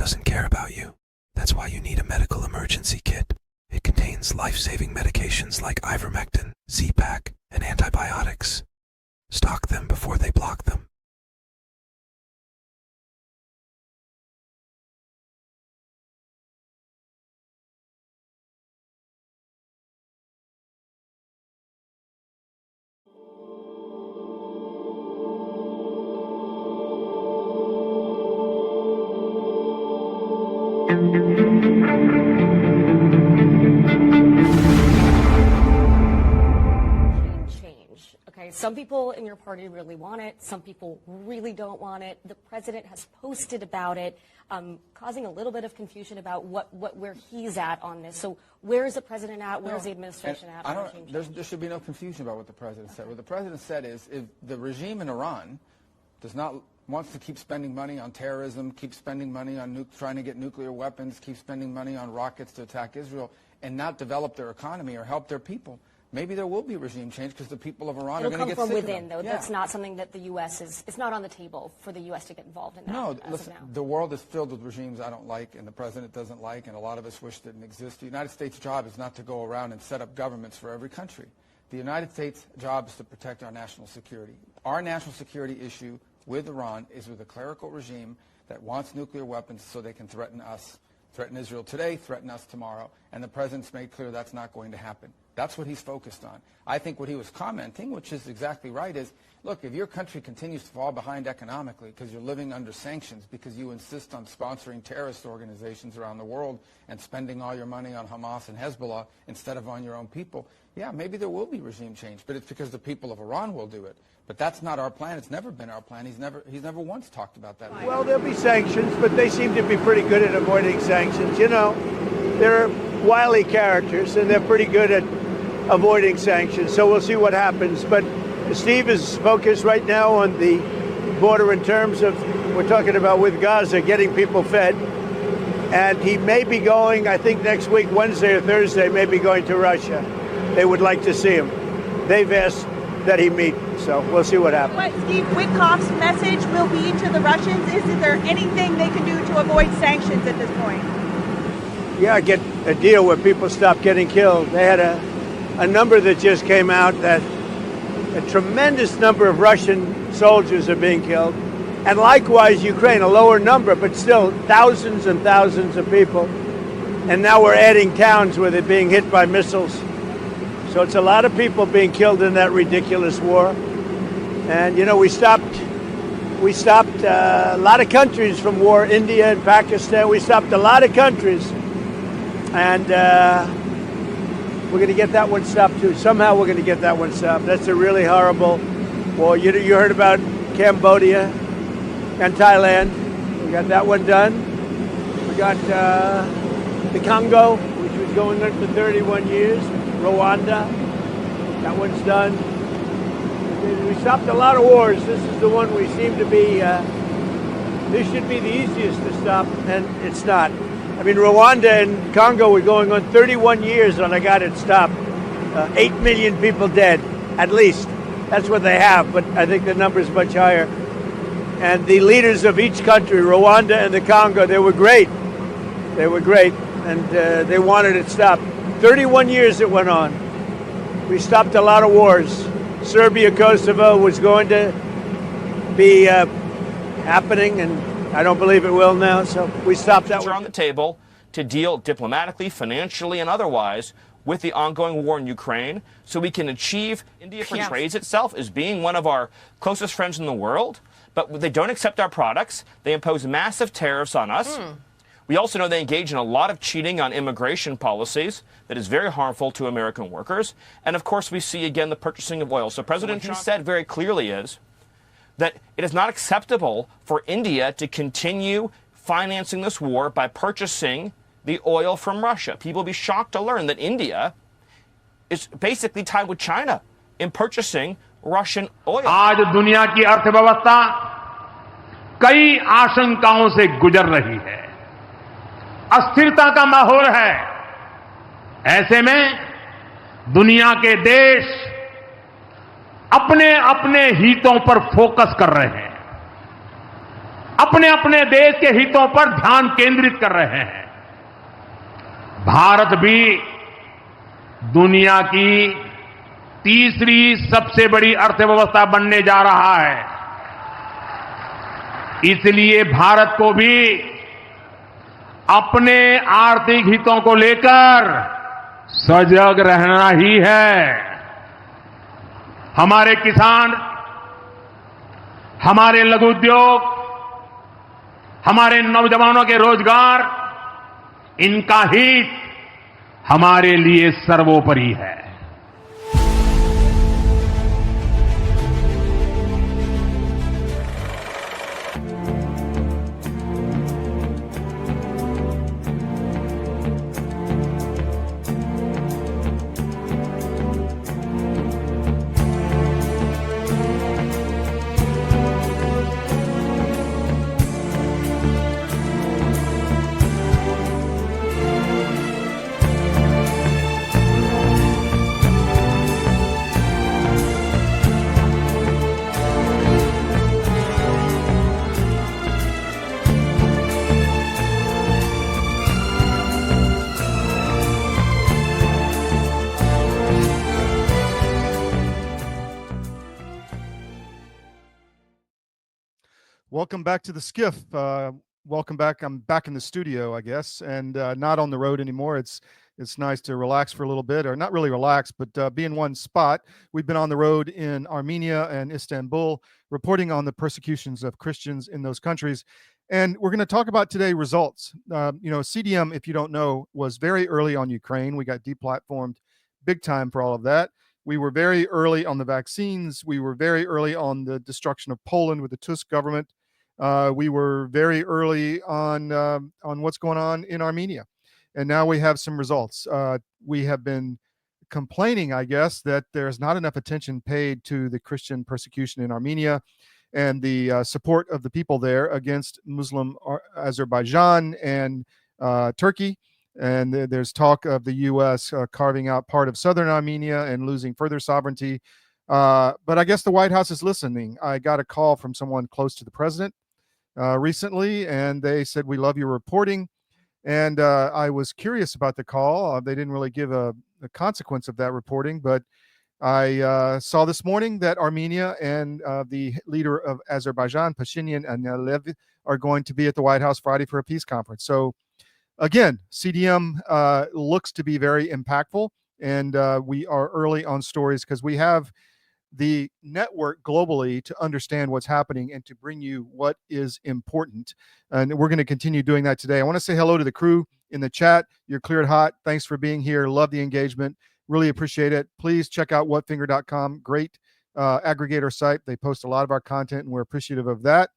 doesn't care about you. That's why you need a medical emergency kit. It contains life-saving medications like ivermectin, Z-Pak, and antibiotics. Stock them before they block them. Change. Okay, some people in your party really want it. Some people really don't want it. The president has posted about it, causing a little bit of confusion about where he's at on this. So where is the president at? Where is the administration at? There should be no confusion about what the president said. What the president said is, if the regime in Iran wants to keep spending money on terrorism, keep spending money on trying to get nuclear weapons, keep spending money on rockets to attack Israel, and not develop their economy or help their people, maybe there will be regime change because the people of Iran are going to get sick of them. It'll come from within, though. Yeah. That's not something that the U.S. it's not on the table for the U.S. to get involved in that. No, listen, the world is filled with regimes I don't like and the president doesn't like, and a lot of us wish didn't exist. The United States' job is not to go around and set up governments for every country. The United States' job is to protect our national security. Our national security issue with Iran is with a clerical regime that wants nuclear weapons so they can threaten us, threaten Israel today, threaten us tomorrow, and the president's made clear that's not going to happen. That's what he's focused on. I think what he was commenting, which is exactly right, is, look, if your country continues to fall behind economically because you're living under sanctions, because you insist on sponsoring terrorist organizations around the world and spending all your money on Hamas and Hezbollah instead of on your own people, yeah, maybe there will be regime change, but it's because the people of Iran will do it. But that's not our plan. It's never been our plan. He's never once talked about that. Well, there'll be sanctions, but they seem to be pretty good at avoiding sanctions. You know, they're wily characters, and they're pretty good at avoiding sanctions. So we'll see what happens. But Steve is focused right now on the border in terms of, we're talking about with Gaza, getting people fed. And he may be going, I think next week, Wednesday or Thursday, may be going to Russia. They would like to see him. They've asked that he meet, so we'll see what happens. What Steve Witkoff's message will be to the Russians? Is there anything they can do to avoid sanctions at this point? Yeah, get a deal where people stop getting killed. They had a number that just came out that a tremendous number of Russian soldiers are being killed. And likewise, Ukraine, a lower number, but still thousands and thousands of people. And now we're adding towns where they're being hit by missiles. So it's a lot of people being killed in that ridiculous war. And, you know, we stopped a lot of countries from war, India and Pakistan. We stopped a lot of countries. And we're going to get that one stopped, too. Somehow we're going to get that one stopped. That's a really horrible war. You heard about Cambodia and Thailand. We got that one done. We got the Congo, which was going on for 31 years. Rwanda, that one's done. We stopped a lot of wars. This is the one we seem to be, this should be the easiest to stop, and it's not. I mean, Rwanda and Congo were going on 31 years and I got it stopped. 8 million people dead, at least. That's what they have, but I think the number is much higher. And the leaders of each country, Rwanda and the Congo, they were great. They were great, and they wanted it stopped. 31 years it went on. We stopped a lot of wars. Serbia, Kosovo was going to be happening, and I don't believe it will now, so we stopped that one. On the table to deal diplomatically, financially, and otherwise with the ongoing war in Ukraine so we can achieve. India portrays itself as being one of our closest friends in the world, but they don't accept our products. They impose massive tariffs on us. We also know they engage in a lot of cheating on immigration policies that is very harmful to American workers. And, of course, we see, again, the purchasing of oil. So President Trump said very clearly is that it is not acceptable for India to continue financing this war by purchasing the oil from Russia. People will be shocked to learn that India is basically tied with China in purchasing Russian oil. आज दुनिया की अर्थव्यवस्था कई आशंकाओं से गुजर रही है, अस्थिरता का माहौल है। ऐसे में दुनिया के देश अपने अपने हितों पर फोकस कर रहे हैं। अपने अपने देश के हितों पर ध्यान केंद्रित कर रहे हैं। भारत भी दुनिया की तीसरी सबसे बड़ी अर्थव्यवस्था बनने जा रहा है। इसलिए भारत को भी अपने आर्थिक हितों को लेकर सजग रहना ही है। हमारे किसान, हमारे लघु उद्योग, हमारे नौजवानों के रोजगार, इनका हित हमारे लिए सर्वोपरि है। Welcome back to the SCIF. Welcome back. I'm back in the studio, I guess, and not on the road anymore. It's nice to relax for a little bit, or not really relax, but be in one spot. We've been on the road in Armenia and Istanbul, reporting on the persecutions of Christians in those countries. And we're going to talk about today results. CDM, if you don't know, was very early on Ukraine. We got deplatformed big time for all of that. We were very early on the vaccines. We were very early on the destruction of Poland with the Tusk government. We were very early on what's going on in Armenia. And now we have some results. We have been complaining, I guess, that there's not enough attention paid to the Christian persecution in Armenia and the support of the people there against Muslim Azerbaijan and Turkey. And there's talk of the U.S. Carving out part of southern Armenia and losing further sovereignty. But I guess the White House is listening. I got a call from someone close to the president recently, and they said, "We love your reporting." And I was curious about the call. They didn't really give a consequence of that reporting, but I saw this morning that Armenia and the leader of Azerbaijan, Pashinyan and Aliyev, are going to be at the White House Friday for a peace conference. So again, CDM looks to be very impactful, and we are early on stories because we have the network globally to understand what's happening and to bring you what is important. And we're going to continue doing that today. I want to say hello to the crew in the chat. You're cleared hot. Thanks for being here. Love the engagement. Really appreciate it. Please check out whatfinger.com. Great aggregator site. They post a lot of our content, and we're appreciative of that.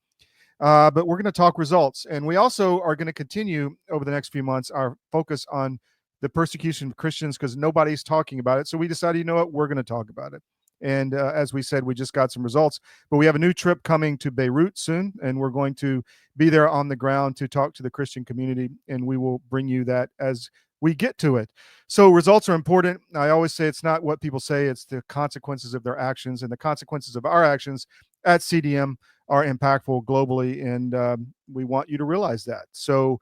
But we're going to talk results. And we also are going to continue over the next few months our focus on the persecution of Christians because nobody's talking about it. So we decided, you know what, we're going to talk about it. And as we said, we just got some results. But we have a new trip coming to Beirut soon, and we're going to be there on the ground to talk to the Christian community, and we will bring you that as we get to it. So results are important. I always say it's not what people say, it's the consequences of their actions, and the consequences of our actions at CDM are impactful globally, and we want you to realize that. So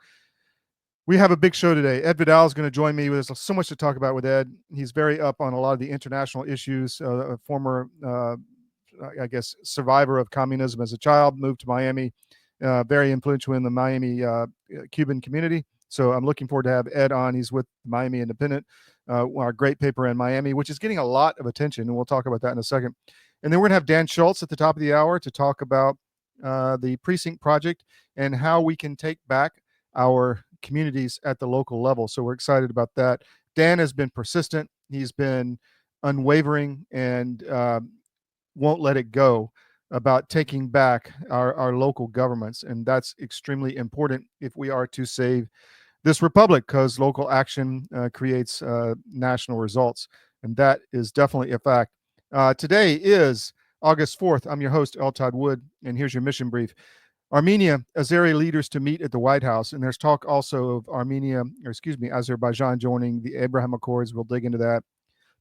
we have a big show today. Ed Vidal is going to join me. There's so much to talk about with Ed. He's very up on a lot of the international issues. A former, I guess, survivor of communism as a child, moved to Miami, very influential in the Miami Cuban community. So I'm looking forward to have Ed on. He's with Miami Independent, our great paper in Miami, which is getting a lot of attention, and we'll talk about that in a second. And then we're going to have Dan Schultz at the top of the hour to talk about the Precinct Project and how we can take back our communities at the local level. So we're excited about that. Dan has been persistent. He's been unwavering and won't let it go about taking back our local governments. And that's extremely important if we are to save this republic, because local action creates national results. And that is definitely a fact. Today is August 4th. I'm your host, L Todd Wood, and here's your mission brief. Armenia, Azeri leaders to meet at the White House. And there's talk also of Azerbaijan joining the Abraham Accords. We'll dig into that.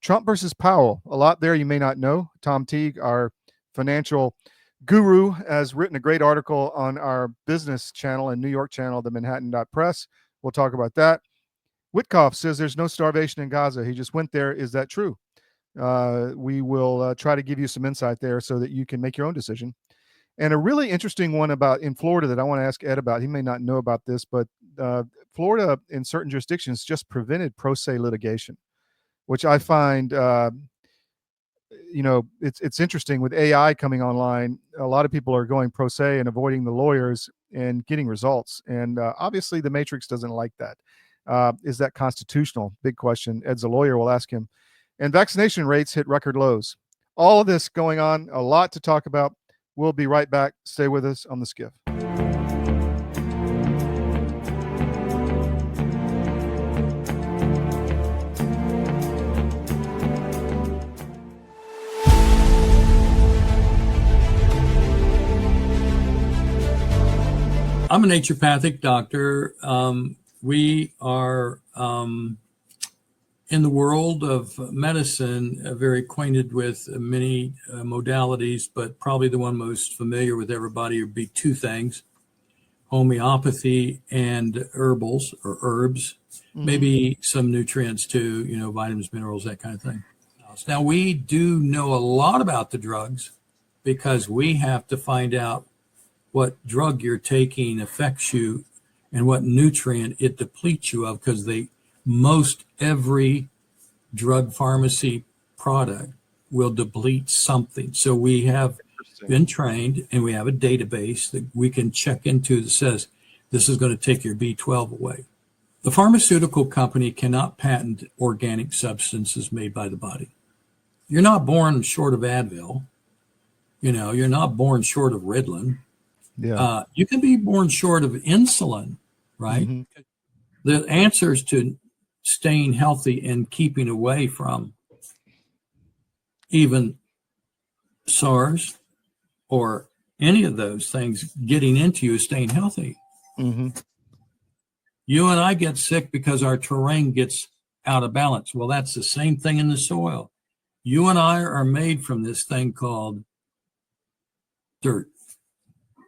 Trump versus Powell. A lot there you may not know. Tom Teague, our financial Guru has written a great article on our business channel and New York channel, the Manhattan.press. We'll talk about that. Witkoff says there's no starvation in Gaza. He just went there. Is that true? We will try to give you some insight there so that you can make your own decision. And a really interesting one about in Florida that I want to ask Ed about. He may not know about this, but Florida in certain jurisdictions just prevented pro se litigation, which I find, it's interesting with AI coming online. A lot of people are going pro se and avoiding the lawyers and getting results. And obviously the Matrix doesn't like that. Is that constitutional? Big question. Ed's a lawyer. We'll ask him. And vaccination rates hit record lows. All of this going on, a lot to talk about. We'll be right back. Stay with us on the SCIF. I'm a naturopathic doctor. We are in the world of medicine very acquainted with many modalities, but probably the one most familiar with everybody would be two things: homeopathy and herbals or herbs, maybe some nutrients too, vitamins, minerals, that kind of thing. Now, we do know a lot about the drugs because we have to find out what drug you're taking affects you and what nutrient it depletes you of, because most every drug pharmacy product will deplete something. So we have been trained and we have a database that we can check into that says this is going to take your B12 away. The pharmaceutical company cannot patent organic substances made by the body. You're not born short of Advil. You're not born short of Ritalin. Yeah. You can be born short of insulin, right? Mm-hmm. The answers to staying healthy and keeping away from even SARS or any of those things getting into you is staying healthy. Mm-hmm. You and I get sick because our terrain gets out of balance. Well, that's the same thing in the soil. You and I are made from this thing called dirt.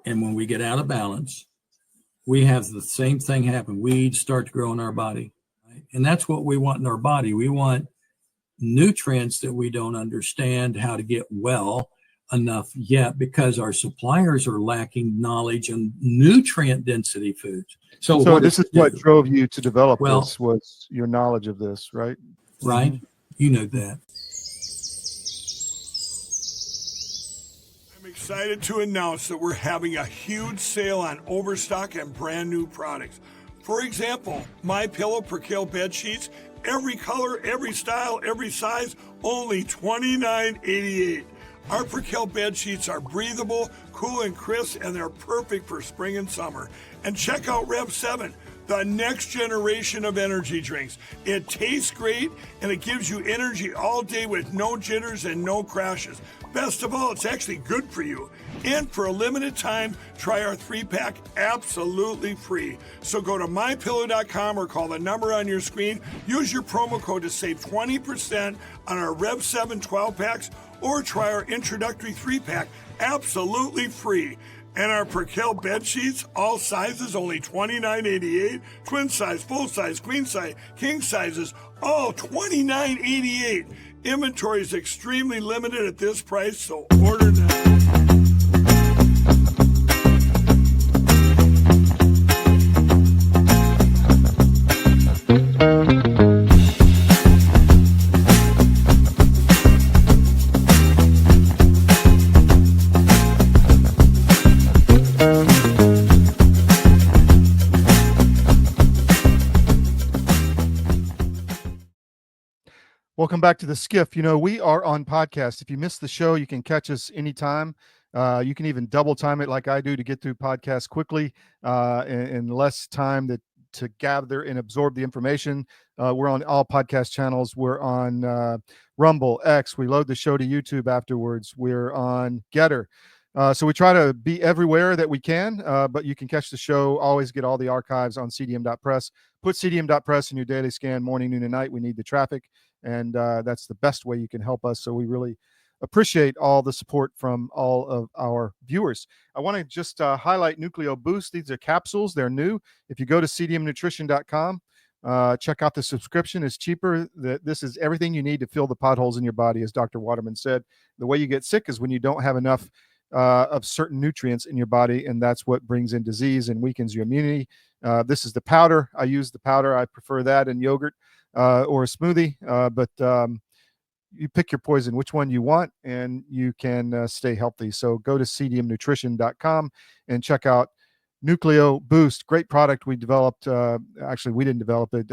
And when we get out of balance, we have the same thing happen. Weeds start to grow in our body. Right? And that's what we want in our body. We want nutrients that we don't understand how to get well enough yet because our suppliers are lacking knowledge on nutrient density foods. So this is what drove you to develop this, was your knowledge of this, right? Right. Mm-hmm. You know that. I'm excited to announce that we're having a huge sale on overstock and brand new products. For example, My Pillow Percale bed sheets, every color, every style, every size, only $29.88. Our Percale bed sheets are breathable, cool and crisp, and they're perfect for spring and summer. And check out Rev 7, the next generation of energy drinks. It tastes great, and it gives you energy all day with no jitters and no crashes. Best of all, it's actually good for you. And for a limited time, try our 3-pack absolutely free. So go to mypillow.com or call the number on your screen. Use your promo code to save 20% on our Rev 7 12-packs, or try our introductory 3-pack absolutely free. And our Percale bed sheets, all sizes, only $29.88. Twin size, full size, queen size, king sizes, all $29.88. Inventory is extremely limited at this price, so order now. Welcome back to the SCIF. You know, we are on podcast. If you missed the show, you can catch us anytime. You can even double time it like I do to get through podcasts quickly in less time to gather and absorb the information. We're on all podcast channels. We're on Rumble, X. We load the show to YouTube afterwards. We're on Gettr. So we try to be everywhere that we can, but you can catch the show, always get all the archives on CDM.press. Put CDM.press in your daily scan, morning, noon, and night. We need the traffic, and that's the best way you can help us. So we really appreciate all the support from all of our viewers. I want to just highlight Nucleo Boost. These are capsules. They're new. If you go to cdmnutrition.com, check out the subscription. It's cheaper. This is everything you need to fill the potholes in your body, as Dr. Waterman said. The way you get sick is when you don't have enough of certain nutrients in your body, and that's what brings in disease and weakens your immunity. This is the powder. I use the powder. I prefer that in yogurt or a smoothie, but you pick your poison, which one you want, and you can stay healthy. So go to cdmnutrition.com and check out Nucleo Boost. Great product we developed. Actually, we didn't develop it.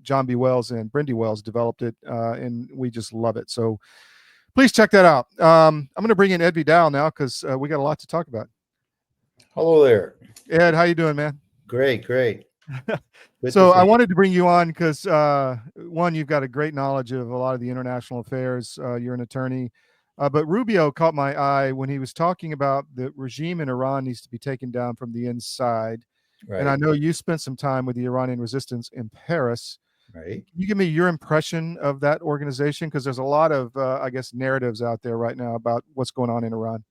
John B. Wells and Brindy Wells developed it, and we just love it. So please check that out. I'm going to bring in Ed Vidal now because we got a lot to talk about. Hello there. Ed, how you doing, man? Great. So I wanted to bring you on because, one, you've got a great knowledge of a lot of the international affairs. You're an attorney. But Rubio caught my eye when he was talking about the regime in Iran needs to be taken down from the inside. Right. And I know you spent some time with the Iranian resistance in Paris. Right. Can you give me your impression of that organization? Because there's a lot of, I guess, narratives out there right now about what's going on in Iran.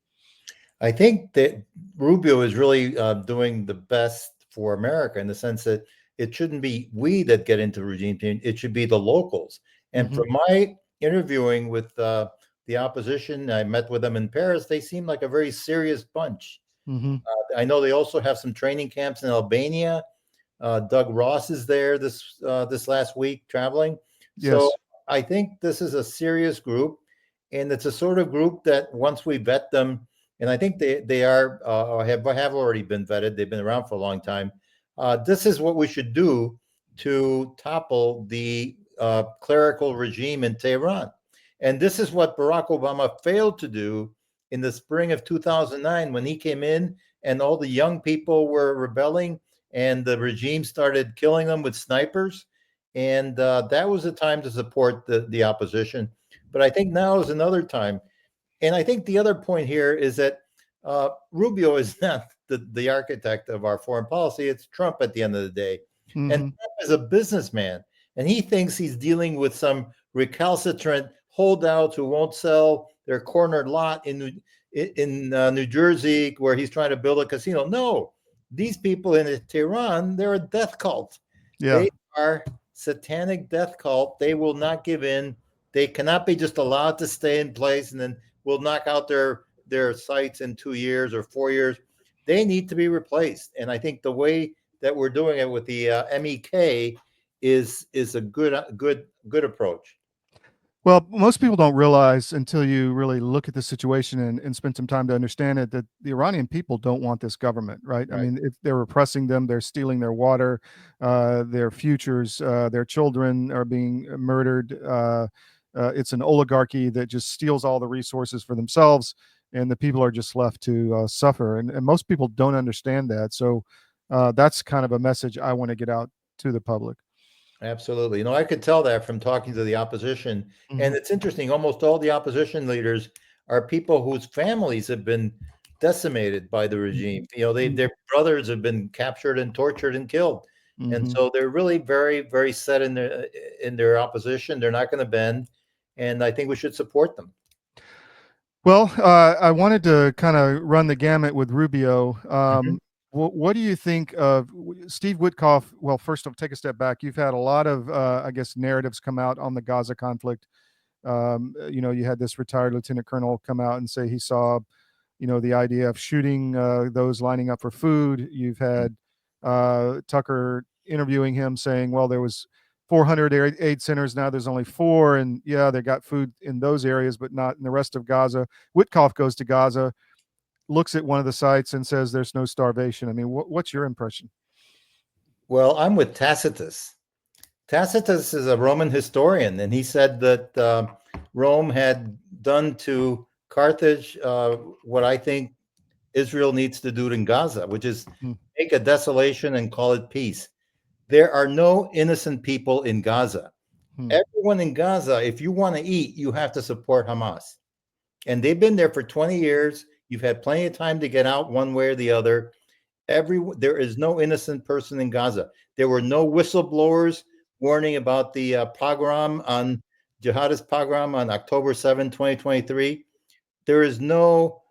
I think that Rubio is really doing the best for America in the sense that it shouldn't be we that get into the regime change. It should be the locals. And from my interviewing with the opposition, I met with them in Paris. They seem like a very serious bunch. I know they also have some training camps in Albania. Doug Ross is there this last week traveling. Yes. So I think this is a serious group, and it's a sort of group that once we vet them, and I think they are have already been vetted. They've been around for a long time. This is what we should do to topple the clerical regime in Tehran. And this is what Barack Obama failed to do in the spring of 2009 when he came in and all the young people were rebelling and the regime started killing them with snipers. And that was the time to support the opposition. But I think now is another time. And I think the other point here is that Rubio is not the architect of our foreign policy. It's Trump at the end of the day. And Trump is a businessman. And he thinks he's dealing with some recalcitrant holdouts who won't sell their cornered lot in New Jersey where he's trying to build a casino. No, these people in Tehran, they're a death cult. Yeah. They are satanic death cult. They will not give in. They cannot be just allowed to stay in place and then we'll knock out their sites in 2 years or 4 years. They need to be replaced. And I think the way that we're doing it with the MEK is a good approach. Well, most people don't realize until you really look at the situation and spend some time to understand it that the Iranian people don't want this government, right? I mean, they're repressing them, they're stealing their water, their futures, their children are being murdered. It's an oligarchy that just steals all the resources for themselves, and the people are just left to suffer. And most people don't understand that. So that's kind of a message I want to get out to the public. Absolutely. I could tell that from talking to the opposition. And it's interesting. Almost all the opposition leaders are people whose families have been decimated by the regime. Their brothers have been captured and tortured and killed. And so they're really very, very set in their opposition. They're not going to bend. And I think we should support them. Well, I wanted to kind of run the gamut with Rubio. What do you think of Steve Witkoff? Well, first off, take a step back. You've had a lot of, I guess, narratives come out on the Gaza conflict. You had this retired lieutenant colonel come out and say he saw, the idea of shooting those lining up for food. You've had Tucker interviewing him saying, well, there was 400 aid centers. Now there's only 4. And yeah, they got food in those areas, but not in the rest of Gaza. Witkoff goes to Gaza, looks at one of the sites and says there's no starvation. I mean, what's your impression? Well, I'm with Tacitus. Tacitus is a Roman historian, and he said that Rome had done to Carthage what I think Israel needs to do in Gaza, which is make a desolation and call it peace. There are no innocent people in Gaza. Everyone in Gaza, if you want to eat, you have to support Hamas. And they've been there for 20 years. You've had plenty of time to get out one way or the other. There is no innocent person in Gaza. There were no whistleblowers warning about the jihadist pogrom on October 7, 2023. there is no,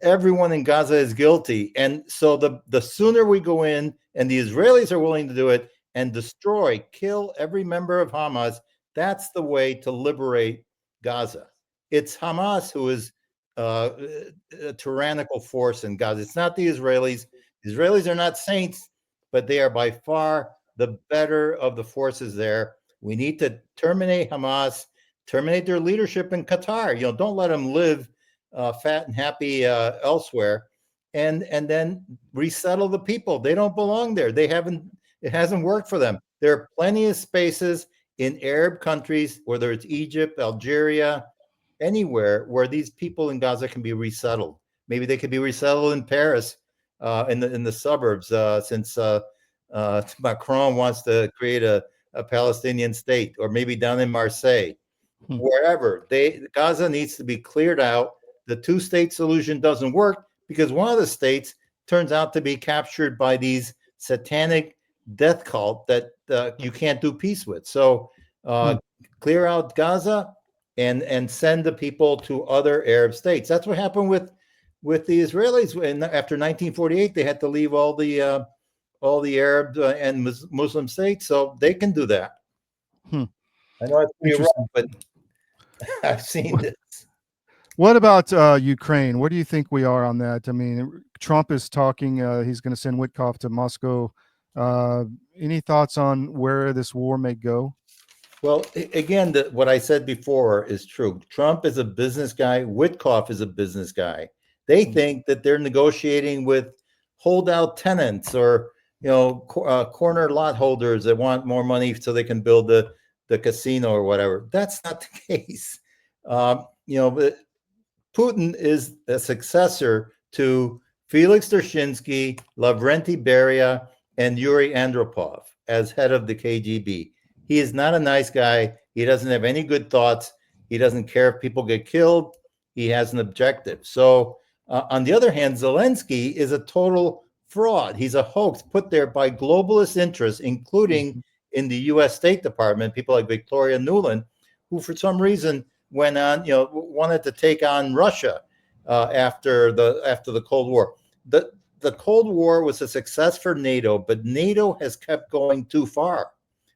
everyone in Gaza is guilty. And so the sooner we go in, and the Israelis are willing to do it, and destroy, kill every member of Hamas, that's the way to liberate Gaza. It's Hamas who is a tyrannical force in Gaza. It's not the Israelis. The Israelis are not saints, but they are by far the better of the forces there. We need to terminate Hamas, terminate their leadership in Qatar. Don't let them live fat and happy elsewhere, and then resettle the people. They don't belong there. It hasn't worked for them. There are plenty of spaces in Arab countries, whether it's Egypt, Algeria, anywhere, where these people in Gaza can be resettled. Maybe they could be resettled in Paris, in the suburbs, since Macron wants to create a Palestinian state, or maybe down in Marseille, wherever. Gaza needs to be cleared out. The two-state solution doesn't work because one of the states turns out to be captured by these satanic death cult that you can't do peace with. So clear out Gaza and send the people to other Arab states. That's what happened with the Israelis. After 1948, they had to leave all the Arab and Muslim states, so they can do that. I know it's pretty rough, but I've seen this. What about Ukraine? Where do you think we are on that? I mean, Trump is talking, he's going to send Witkoff to Moscow. Any thoughts on where this war may go? Well, again, what I said before is true. Trump is a business guy. Witkoff is a business guy. They think that they're negotiating with holdout tenants or corner lot holders that want more money so they can build the casino or whatever. That's not the case. Putin is a successor to Felix Dzerzhinsky, Lavrenti Beria, and Yuri Andropov as head of the KGB. He is not a nice guy. He doesn't have any good thoughts. He doesn't care if people get killed. He has an objective. So, on the other hand, Zelensky is a total fraud. He's a hoax put there by globalist interests, including in the U.S. State Department, people like Victoria Nuland, who for some reason went on, wanted to take on Russia after the Cold War. The Cold War was a success for NATO, but NATO has kept going too far.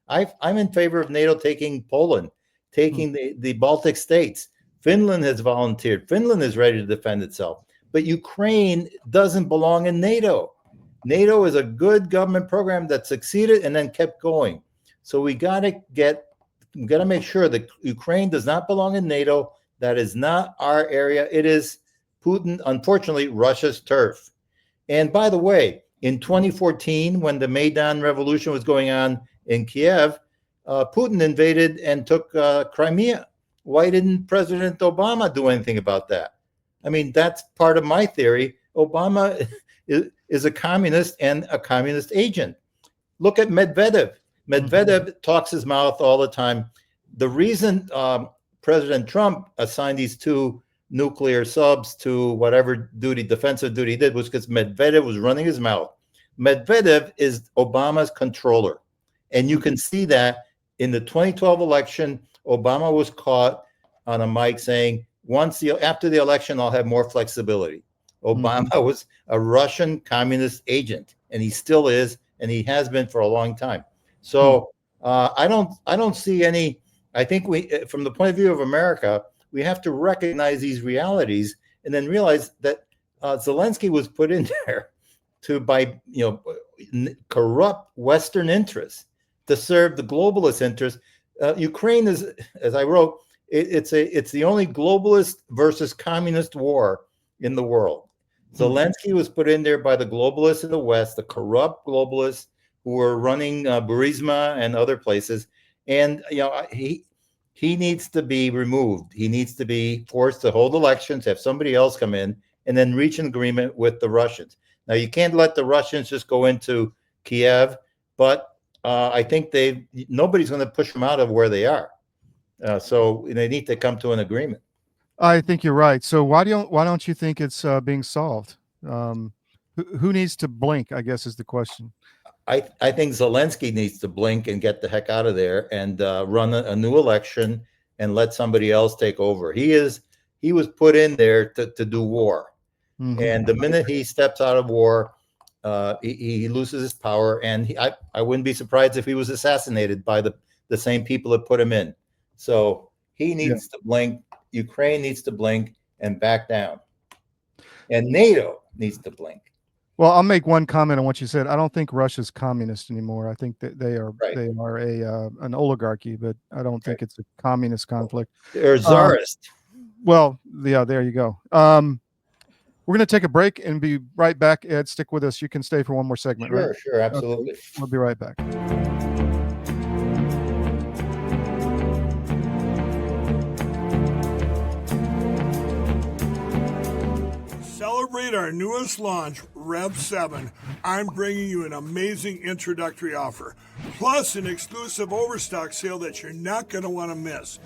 I'm in favor of NATO taking Poland, taking the Baltic states. Finland has volunteered. Finland is ready to defend itself. But Ukraine doesn't belong in NATO. NATO is a good government program that succeeded and then kept going. So we got to make sure that Ukraine does not belong in NATO. That is not our area. It is Putin, unfortunately, Russia's turf. And by the way, in 2014, when the Maidan Revolution was going on in Kiev, Putin invaded and took Crimea. Why didn't President Obama do anything about that? I mean, that's part of my theory. Obama is a communist and a communist agent. Look at Medvedev. Medvedev talks his mouth all the time. The reason President Trump assigned these two nuclear subs to whatever defensive duty he did was because Medvedev was running his mouth. Medvedev is Obama's controller. And you can see that in the 2012 election, Obama was caught on a mic saying, after the election, I'll have more flexibility. Obama was a Russian communist agent, and he still is, and he has been for a long time. So I don't see any. I think from the point of view of America, we have to recognize these realities and then realize that Zelensky was put in there by corrupt Western interests to serve the globalist interests. Ukraine is, as I wrote, it's the only globalist versus communist war in the world. Zelensky was put in there by the globalists in the West, the corrupt globalists who were running Burisma and other places, and he needs to be removed. He needs to be forced to hold elections, have somebody else come in, and then reach an agreement with the Russians. Now, you can't let the Russians just go into Kiev, but I think nobody's going to push them out of where they are. So they need to come to an agreement. I think you're right. So why don't you think it's being solved? Who needs to blink, I guess, is the question. I think Zelensky needs to blink and get the heck out of there and run a new election and let somebody else take over. He is he was put in there to do war. Mhm. And the minute he steps out of war, he loses his power. And I wouldn't be surprised if he was assassinated by the same people that put him in. So he needs to blink. Ukraine needs to blink and back down. And NATO needs to blink. Well, I'll make one comment on what you said. I don't think Russia's communist anymore. I think that they are an oligarchy, but I don't think it's a communist conflict. They're czarist. Well, yeah, there you go. We're going to take a break and be right back. Ed, stick with us. You can stay for one more segment, right? Sure, absolutely. Okay. We'll be right back. Celebrate our newest launch, Rev 7. I'm bringing you an amazing introductory offer, plus an exclusive overstock sale that you're not going to want to miss.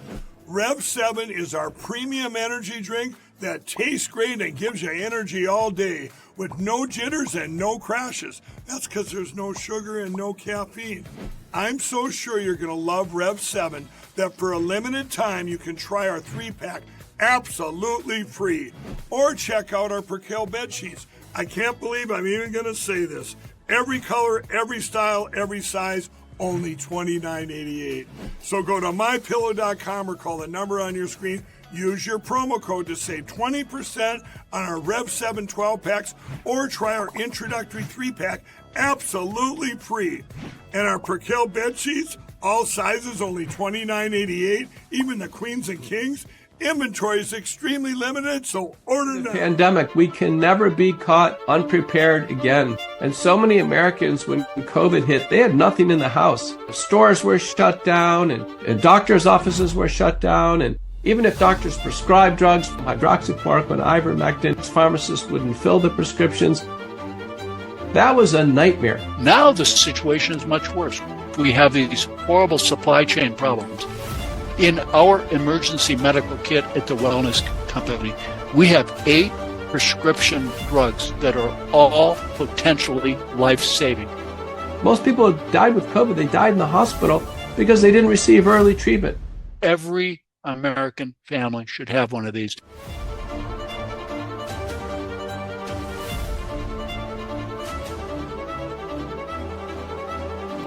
Rev 7 is our premium energy drink that tastes great and gives you energy all day with no jitters and no crashes. That's because there's no sugar and no caffeine. I'm so sure you're going to love Rev 7 that for a limited time you can try our 3-pack absolutely free. Or check out our Percale bed sheets. I can't believe I'm even going to say this. Every color, every style, every size, only $29.88. So go to mypillow.com or call the number on your screen. Use your promo code to save 20% on our Rev 7 12-packs or try our introductory 3-pack absolutely free. And our Percale bed sheets, all sizes, only $29.88, even the queens and kings. Inventory is extremely limited, so order now. Pandemic, we can never be caught unprepared again. And so many Americans, when COVID hit, they had nothing in the house. Stores were shut down and doctors' offices were shut down. And even if doctors prescribed drugs, hydroxychloroquine, ivermectin, pharmacists wouldn't fill the prescriptions. That was a nightmare. Now the situation is much worse. We have these horrible supply chain problems. In our emergency medical kit at the Wellness Company, we have 8 prescription drugs that are all potentially life-saving. Most people who died with COVID, they died in the hospital because they didn't receive early treatment. Every American family should have one of these.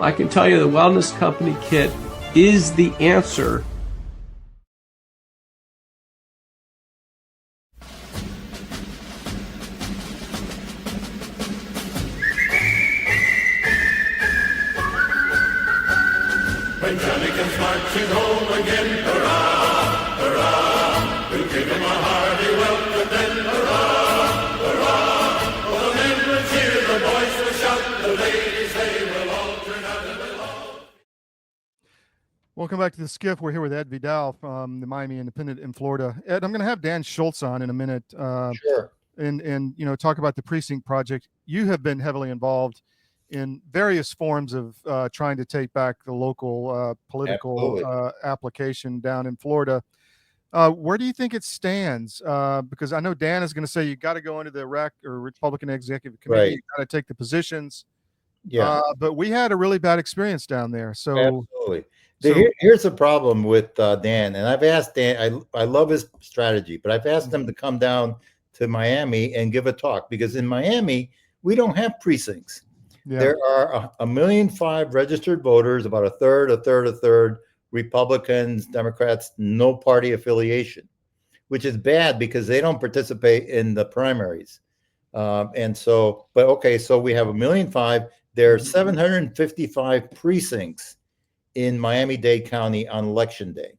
I can tell you the Wellness Company kit is the answer. When Johnny comes marching home again, hurrah, hurrah, we'll give him a hearty welcome then, hurrah, hurrah. Oh, the men will cheer, the boys will shout, the ladies, they will all turn out and will all... Welcome back to the SCIF. We're here with Ed Vidal from the Miami Independent in Florida. Ed, I'm going to have Dan Schultz on in a minute. Sure. And talk about the precinct project. You have been heavily involved in various forms of trying to take back the local political application down in Florida. Where do you think it stands? Because I know Dan is going to say you got to go into the Republican Executive Committee, Right. you got to take the positions. Yeah. But we had a really bad experience down there. So Absolutely. Here's the problem with Dan, and I've asked Dan. I love his strategy, but I've asked him to come down to Miami and give a talk, because in Miami we don't have precincts. Yeah. There are 1.5 million registered voters, about a third, Republicans, Democrats, no party affiliation, which is bad because they don't participate in the primaries. So we have 1.5 million. There are 755 precincts in Miami-Dade County on Election Day.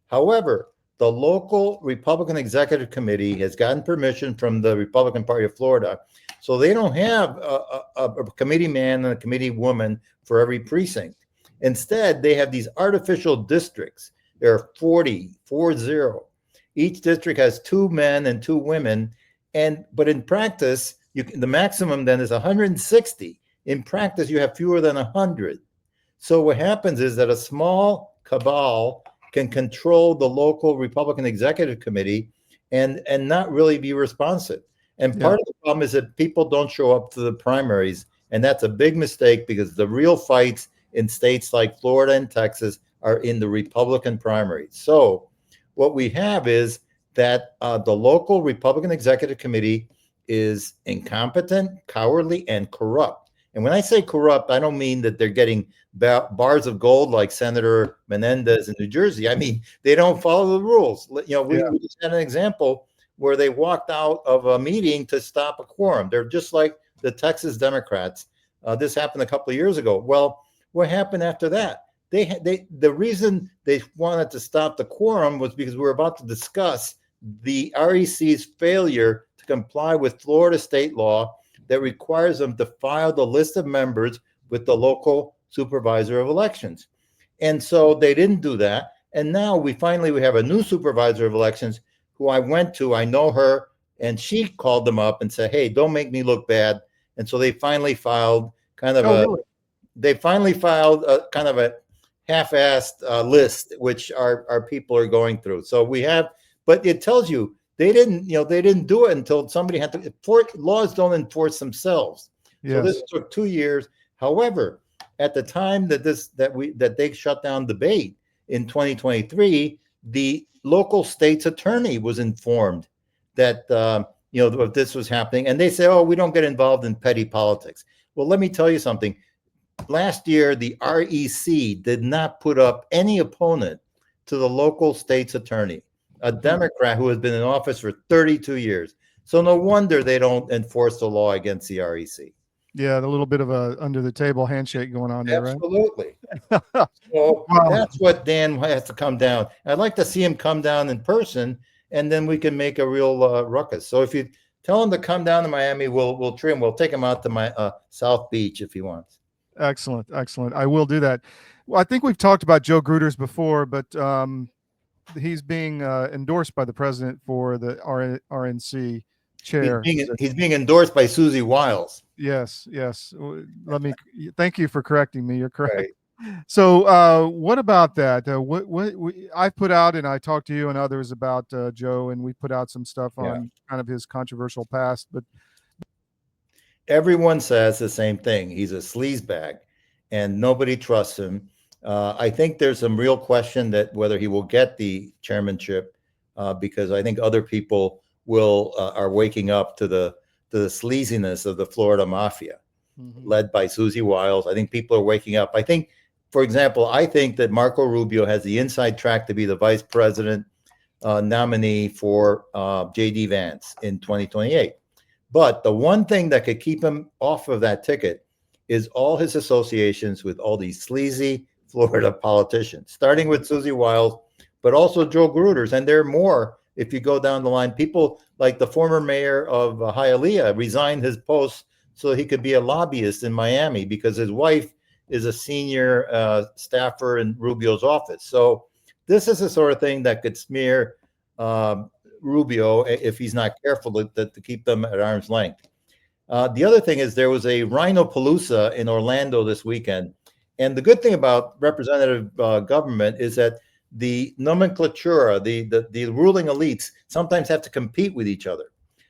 However, the local Republican Executive Committee has gotten permission from the Republican Party of Florida, so they don't have a committee man and a committee woman for every precinct. Instead, they have these artificial districts. There are 40. Each district has 2 men and 2 women, but in practice, the maximum then is 160. In practice, you have fewer than 100. So what happens is that a small cabal can control the local Republican Executive Committee and not really be responsive. And part of the problem is that people don't show up to the primaries, and that's a big mistake, because the real fights in states like Florida and Texas are in the Republican primaries. So what we have is that the local Republican Executive Committee is incompetent, cowardly, and corrupt. And when I say corrupt, I don't mean that they're getting bars of gold like Senator Menendez in New Jersey. I mean, they don't follow the rules. We just had an example where they walked out of a meeting to stop a quorum. They're just like the Texas Democrats. This happened a couple of years ago. Well, what happened after that? The reason they wanted to stop the quorum was because we were about to discuss the REC's failure to comply with Florida state law that requires them to file the list of members with the local supervisor of elections. And so they didn't do that. And now we have a new supervisor of elections who I went to. I know her, and she called them up and said, hey, don't make me look bad. And so they finally filed kind of a half-assed list, which our people are going through. So but it tells you they didn't do it until somebody had to. Laws don't enforce themselves. Yes. So this took 2 years. However, at the time that they shut down debate in 2023, the local state's attorney was informed that this was happening, and they say, "Oh, we don't get involved in petty politics." Well, let me tell you something. Last year, the REC did not put up any opponent to the local state's attorney, a Democrat who has been in office for 32 years. So no wonder they don't enforce the law against the REC. Yeah, a little bit of a under the table handshake going on there, Absolutely. right? So that's what Dan has to come down. I'd like to see him come down in person, and then we can make a real ruckus. So if you tell him to come down to Miami, we'll trim. We'll take him out to my South Beach if he wants. Excellent. I will do that. Well, I think we've talked about Joe Gruters before, but he's being endorsed by the president for the RNC chair. He's being endorsed by Susie Wiles. Yes. Thank you for correcting me. You're correct. Right. So what about that? I put out, and I talked to you and others about Joe, and we put out some stuff on kind of his controversial past, but everyone says the same thing. He's a sleazebag, and nobody trusts him. I think there's some real question that whether he will get the chairmanship, because I think other people are waking up to the sleaziness of the Florida mafia, led by Susie Wiles. I think people are waking up. I think, for example, that Marco Rubio has the inside track to be the vice president nominee for J.D. Vance in 2028. But the one thing that could keep him off of that ticket is all his associations with all these sleazy Florida politicians, starting with Susie Wiles, but also Joe Gruters. And there are more if you go down the line. People like the former mayor of Hialeah resigned his post so he could be a lobbyist in Miami because his wife is a senior staffer in Rubio's office. So this is the sort of thing that could smear Rubio if he's not careful to keep them at arm's length. The other thing is there was a rhinopalooza in Orlando this weekend. And the good thing about representative government is that the nomenclatura, the ruling elites sometimes have to compete with each other.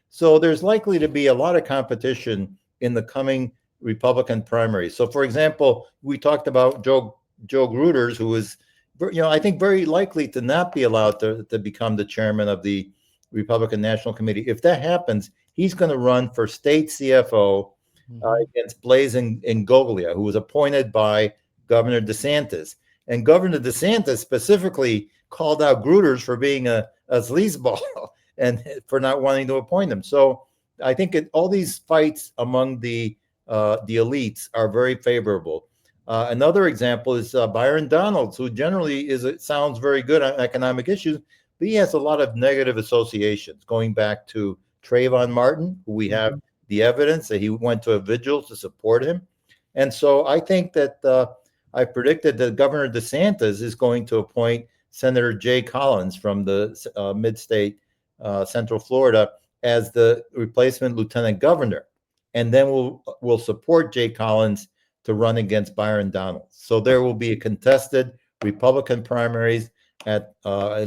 So there's likely to be a lot of competition in the coming Republican primaries. So, for example, we talked about Joe Gruters, who is, I think very likely to not be allowed to become the chairman of the Republican National Committee. If that happens, he's going to run for state CFO against Blaise Ingoglia, who was appointed by Governor DeSantis. And Governor DeSantis specifically called out Gruters for being a sleazeball and for not wanting to appoint him. So I think all these fights among the elites are very favorable. Another example is Byron Donalds, who generally sounds very good on economic issues, but he has a lot of negative associations going back to Trayvon Martin, who we have the evidence that he went to a vigil to support him. And so I think that I predicted that Governor DeSantis is going to appoint Senator Jay Collins from the mid-state Central Florida as the replacement lieutenant governor. And then we'll support Jay Collins to run against Byron Donalds. So there will be a contested Republican primaries at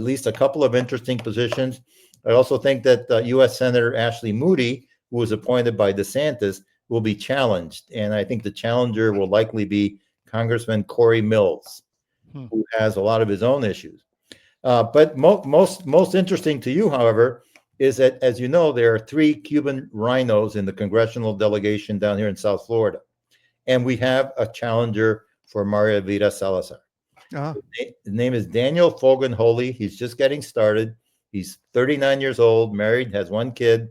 least a couple of interesting positions. I also think that U.S. Senator Ashley Moody, who was appointed by DeSantis, will be challenged. And I think the challenger will likely be Congressman Corey Mills, who has a lot of his own issues. But most interesting to you, however, is that, as you know, there are 3 Cuban rhinos in the congressional delegation down here in South Florida. And we have a challenger for Maria Elvira Salazar. His name is Daniel Fogan-Holy. He's just getting started. He's 39 years old, married, has 1 kid,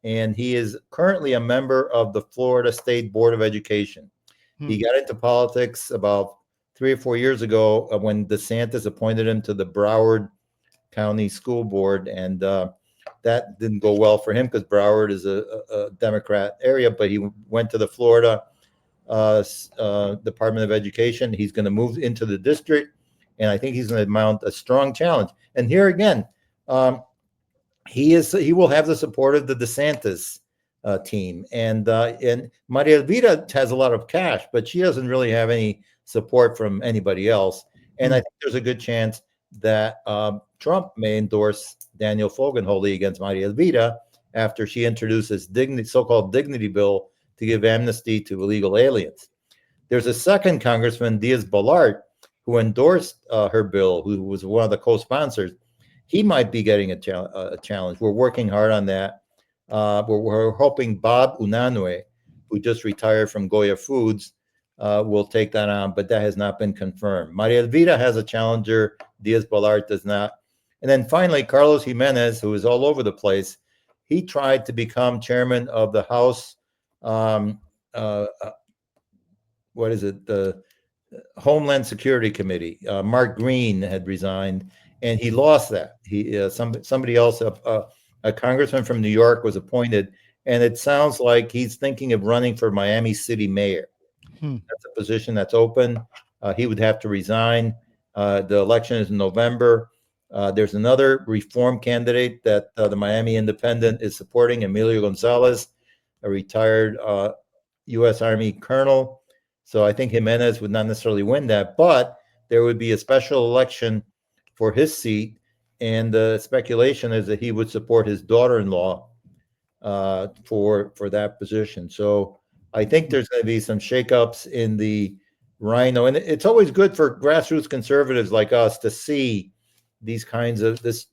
and he is currently a member of the Florida State Board of Education. He got into politics about 3 or 4 years ago when DeSantis appointed him to the Broward County School Board, and that didn't go well for him because Broward is a Democrat area, but he went to the Florida Department of Education. He's going to move into the district, and I think he's going to mount a strong challenge. And here again, he will have the support of the DeSantis team, and Maria Elvira has a lot of cash, but she doesn't really have any support from anybody else. And I think there's a good chance that Trump may endorse Daniel Fogan-Holy against Maria Elvira after she introduces so-called dignity bill to give amnesty to illegal aliens. There's a second Congressman, Diaz-Balart, who endorsed her bill, who was one of the co-sponsors. He might be getting a challenge. We're working hard on that. We're hoping Bob Unanue, who just retired from Goya Foods, will take that on, but that has not been confirmed. Maria Elvira has a challenger. Diaz-Balart does not. And then finally, Carlos Jimenez, who is all over the place, he tried to become chairman of the House, the Homeland Security Committee. Mark Green had resigned, and he lost that. Somebody else, a congressman from New York, was appointed, and it sounds like he's thinking of running for Miami City mayor. That's a position that's open. He would have to resign. The election is in November. There's another reform candidate that the Miami Independent is supporting, Emilio Gonzalez, a retired U.S. Army colonel. So I think Jimenez would not necessarily win that, but there would be a special election for his seat, and the speculation is that he would support his daughter-in-law for that position. So I think there's going to be some shakeups in the Rhino, and it's always good for grassroots conservatives like us to see these kinds of this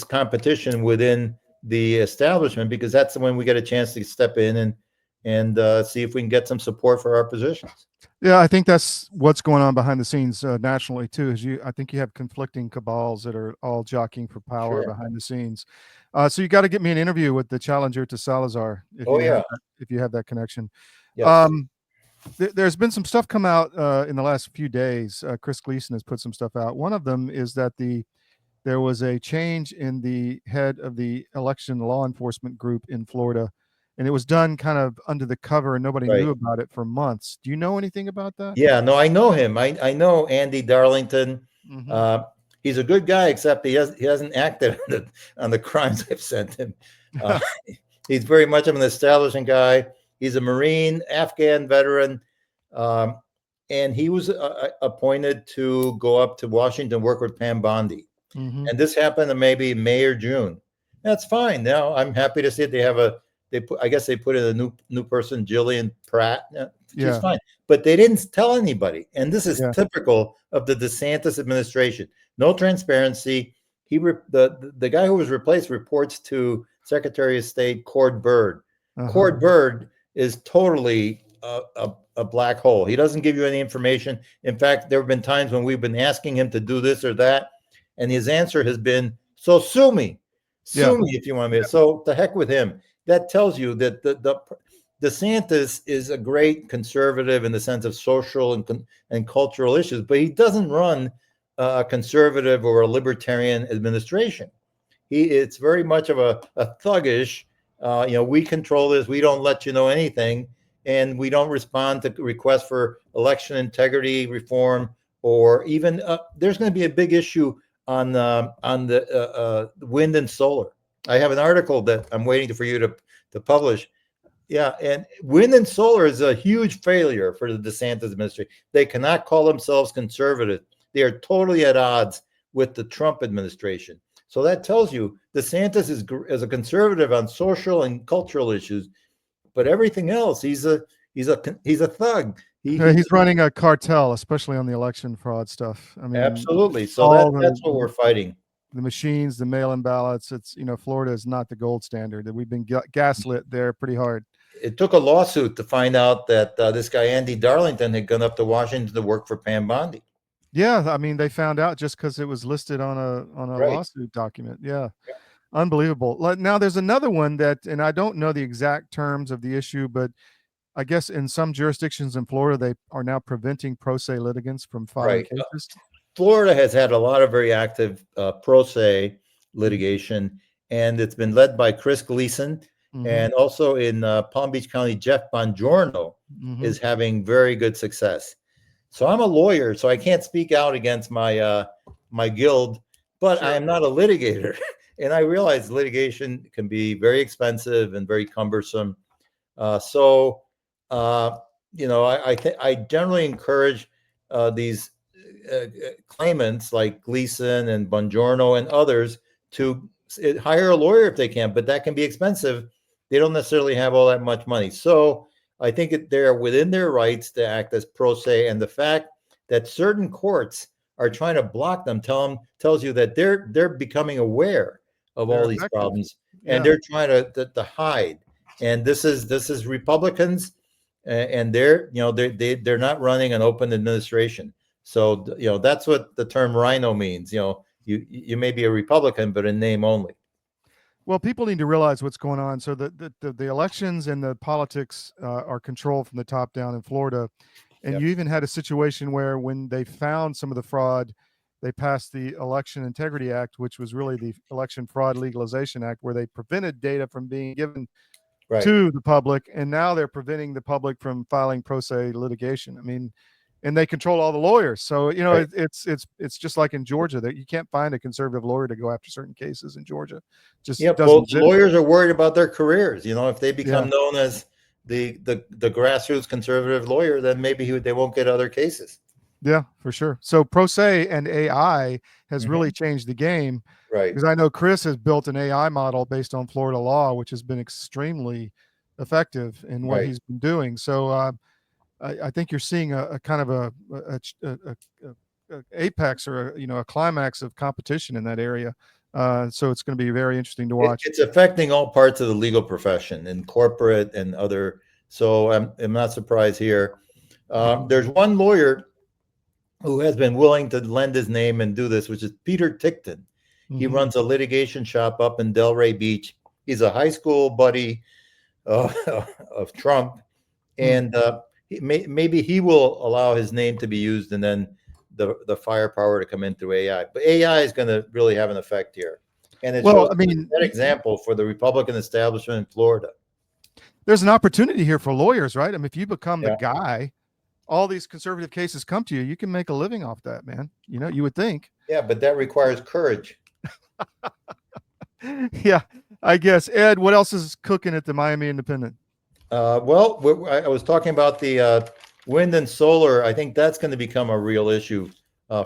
competition within the establishment, because that's when we get a chance to step in and see if we can get some support for our positions. Yeah, I think that's what's going on behind the scenes nationally too. I think you have conflicting cabals that are all jockeying for power behind the scenes. So you got to get me an interview with the challenger to Salazar if you have that connection. Yes. There's been some stuff come out in the last few days. Chris Gleason has put some stuff out. One of them is that there was a change in the head of the election law enforcement group in Florida, and it was done kind of under the cover, and nobody knew about it for months. Do you know anything about that? Yeah, no, I know him. I know Andy Darlington. He's a good guy, except he hasn't acted on the crimes I've sent him. He's very much of an establishing guy. He's a Marine, Afghan veteran, and he was appointed to go up to Washington, work with Pam Bondi. And this happened in maybe May or June. That's fine. Now I'm happy to see it. I guess they put in a new person, Jillian Pratt. She's fine, but they didn't tell anybody. And this is typical of the DeSantis administration. No transparency. The guy who was replaced reports to Secretary of State Cord Byrd. Cord Byrd is totally a black hole. He doesn't give you any information. In fact, there have been times when we've been asking him to do this or that, and his answer has been, "So sue me if you want me." So to heck with him. That tells you that the DeSantis is a great conservative in the sense of social and cultural issues, but he doesn't run a conservative or a libertarian administration. It's very much of a thuggish. We control this. We don't let you know anything, and we don't respond to requests for election integrity reform, or even there's going to be a big issue on the wind and solar. I have an article that I'm waiting for you to publish. Yeah, and wind and solar is a huge failure for the DeSantis administration. They cannot call themselves conservative. They are totally at odds with the Trump administration. So that tells you DeSantis is a conservative on social and cultural issues, but everything else, he's a thug. He's running a cartel, especially on the election fraud stuff. I mean, absolutely. So that's what we're fighting. the machines, the mail-in ballots. It's, Florida is not the gold standard. That we've been gaslit there pretty hard. It took a lawsuit to find out that this guy Andy Darlington had gone up to Washington to work for Pam Bondi. Yeah, I mean, they found out just because it was listed on a Right. lawsuit document. Yeah. Unbelievable. Now there's another one that, and I don't know the exact terms of the issue, but I guess in some jurisdictions in Florida, they are now preventing pro se litigants from filing cases. Florida has had a lot of very active pro se litigation, and it's been led by Chris Gleason. And also in Palm Beach County, Jeff Bongiorno is having very good success. So I'm a lawyer, so I can't speak out against my my guild, but I am not a litigator. And I realize litigation can be very expensive and very cumbersome. I generally encourage these claimants like Gleason and Bongiorno and others to hire a lawyer if they can, but that can be expensive. They don't necessarily have all that much money. So I think they're within their rights to act as pro se, and the fact that certain courts are trying to block them tells you that they're becoming aware of all these problems, and they're trying to hide. And this is Republicans, and they're not running an open administration. So that's what the term rhino means. You may be a Republican, but in name only. Well, people need to realize what's going on. So the elections and the politics are controlled from the top down in Florida. And you even had a situation where when they found some of the fraud, they passed the Election Integrity Act, which was really the Election Fraud Legalization Act, where they prevented data from being given to the public. And now they're preventing the public from filing pro se litigation. I mean, and they control all the lawyers. So, it's just like in Georgia that you can't find a conservative lawyer to go after certain cases in Georgia. Lawyers are worried about their careers. If they become known as the grassroots conservative lawyer, then maybe they won't get other cases. Yeah, for sure. So pro se and AI has really changed the game. Right. Because I know Chris has built an AI model based on Florida law, which has been extremely effective in what he's been doing. So I think you're seeing a kind of a apex or a climax of competition in that area. So it's going to be very interesting to watch. It's affecting all parts of the legal profession and corporate and other. So I'm not surprised here. There's one lawyer who has been willing to lend his name and do this, which is Peter Tickton. He runs a litigation shop up in Delray Beach. He's a high school buddy of Trump, and maybe he will allow his name to be used, and then the firepower to come in through AI. But AI is going to really have an effect here, and it's that example for the Republican establishment in Florida. There's an opportunity here for lawyers, right? I mean, if you become the guy, all these conservative cases come to you. You can make a living off that, man. You would think. Yeah, but that requires courage. Yeah, I guess. Ed, what else is cooking at the Miami Independent? I was talking about the wind and solar. I think that's going to become a real issue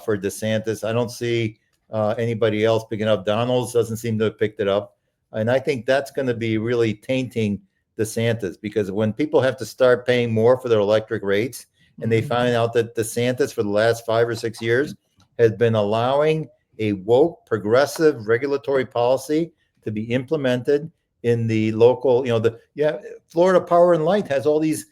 for DeSantis. I don't see anybody else picking up. Donalds doesn't seem to have picked it up. And I think that's going to be really tainting DeSantis, because when people have to start paying more for their electric rates, and they find out that DeSantis for the last 5 or 6 years has been allowing a woke, progressive regulatory policy to be implemented in the local, Florida Power and Light has all these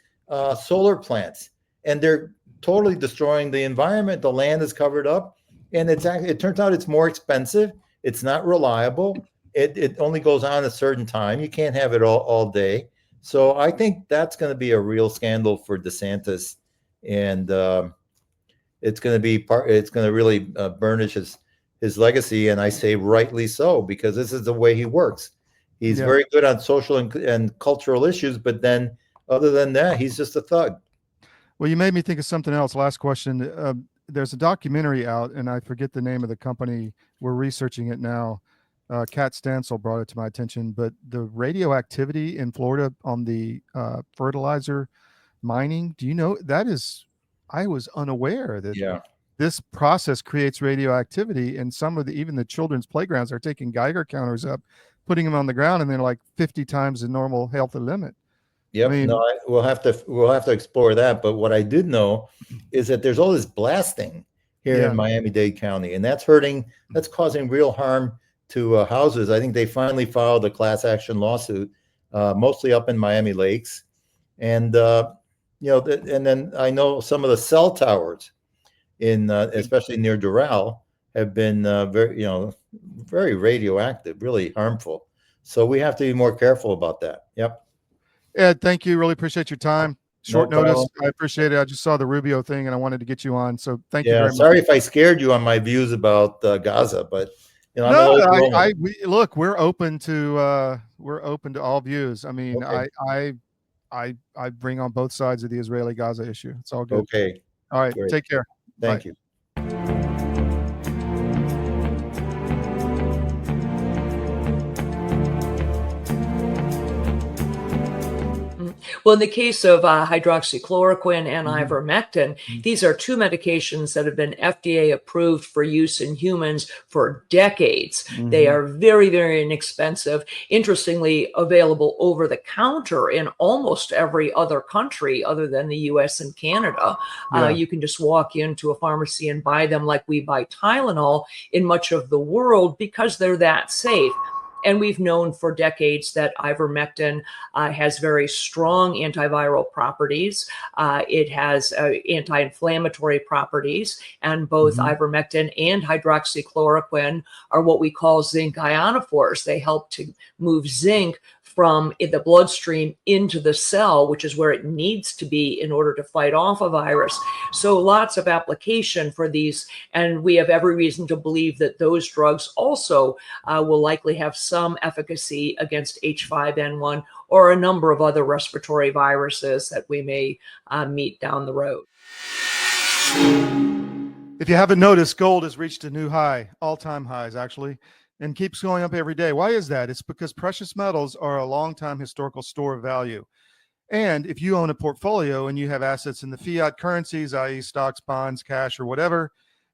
solar plants, and they're totally destroying the environment. The land is covered up, and it turns out it's more expensive. It's not reliable. It only goes on a certain time. You can't have it all day. So I think that's going to be a real scandal for DeSantis, and it's going to really burnish his legacy. And I say rightly so, because this is the way he works. He's very good on social and cultural issues, but then other than that, he's just a thug. Well, you made me think of something else. Last question. There's a documentary out, and I forget the name of the company. We're researching it now. Kat Stansel brought it to my attention, but the radioactivity in Florida on the fertilizer mining, do you know I was unaware that this process creates radioactivity, and even the children's playgrounds are taking Geiger counters up, putting them on the ground, and they're like 50 times the normal healthy limit. Yep. We'll have to explore that. But what I did know is that there's all this blasting here in Miami-Dade County, and that's causing real harm to houses. I think they finally filed a class action lawsuit, mostly up in Miami Lakes, and and then I know some of the cell towers in especially near Doral have been very radioactive, really harmful. So we have to be more careful about that. Yep. Ed, thank you. Really appreciate your time. Short No notice. problem. I appreciate it. I just saw the Rubio thing and I wanted to get you on. So thank you very much. Sorry if I scared you on my views about Gaza, but I'm no, an old Roman. look, we're open to all views. I mean, Okay. I bring on both sides of the Israeli-Gaza issue. It's all good. Okay. All right. Great. Take care. Thank Bye. you. Well, in the case of hydroxychloroquine and ivermectin, these are two medications that have been FDA approved for use in humans for decades. They are very, very inexpensive. Interestingly, available over the counter in almost every other country other than the US and Canada. You can just walk into a pharmacy and buy them like we buy Tylenol in much of the world because they're that safe. And we've known for decades that ivermectin has very strong antiviral properties. It has anti-inflammatory properties, and both ivermectin and hydroxychloroquine are what we call zinc ionophores. They help to move zinc from the bloodstream into the cell, which is where it needs to be in order to fight off a virus. So lots of application for these, and we have every reason to believe that those drugs also will likely have some efficacy against H5N1 or a number of other respiratory viruses that we may meet down the road. If you haven't noticed, gold has reached a new high, all-time highs actually, and keeps going up every day. Why is that? It's because precious metals are a long-time historical store of value. And if you own a portfolio and you have assets in the fiat currencies, i.e. stocks, bonds, cash, or whatever,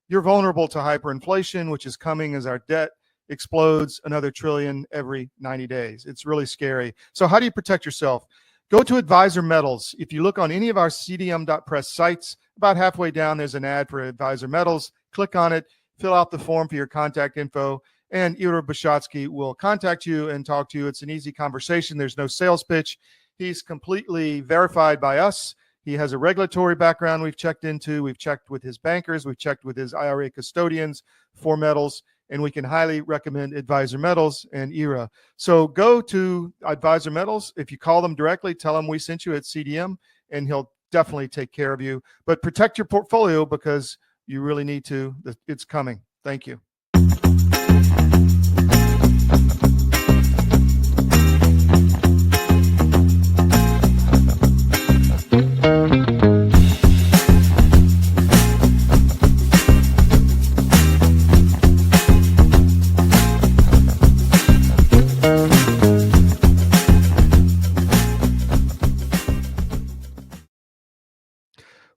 you're vulnerable to hyperinflation, which is coming as our debt explodes another trillion every 90 days. It's really scary. So how do you protect yourself? Go to Advisor Metals. If you look on any of our cdm.press sites, about halfway down, there's an ad for Advisor Metals. Click on it, fill out the form for your contact info, and Ira Bishotsky will contact you and talk to you. It's an easy conversation. There's no sales pitch. He's completely verified by us. He has a regulatory background we've checked into. We've checked with his bankers. We've checked with his IRA custodians for metals, and we can highly recommend Advisor Metals and IRA. So go to Advisor Metals. If you call them directly, tell them we sent you at CDM, and he'll definitely take care of you. But protect your portfolio because you really need to. It's coming. Thank you.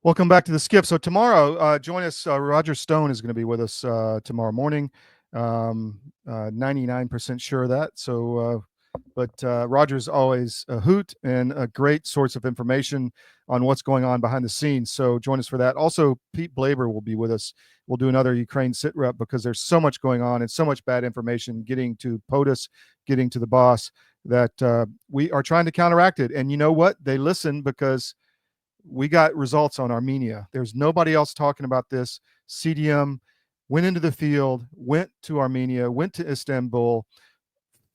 Welcome back to the SCIF. So tomorrow, join us. Roger Stone is going to be with us tomorrow morning. 99% sure of that. So, but Roger's always a hoot and a great source of information on what's going on behind the scenes. So join us for that. Also, Pete Blaber will be with us. We'll do another Ukraine sit rep because there's so much going on and so much bad information getting to POTUS, getting to the boss that we are trying to counteract it. And you know what? They listen because we got results on Armenia. There's nobody else talking about this. CDM went into the field, went to Armenia, went to Istanbul,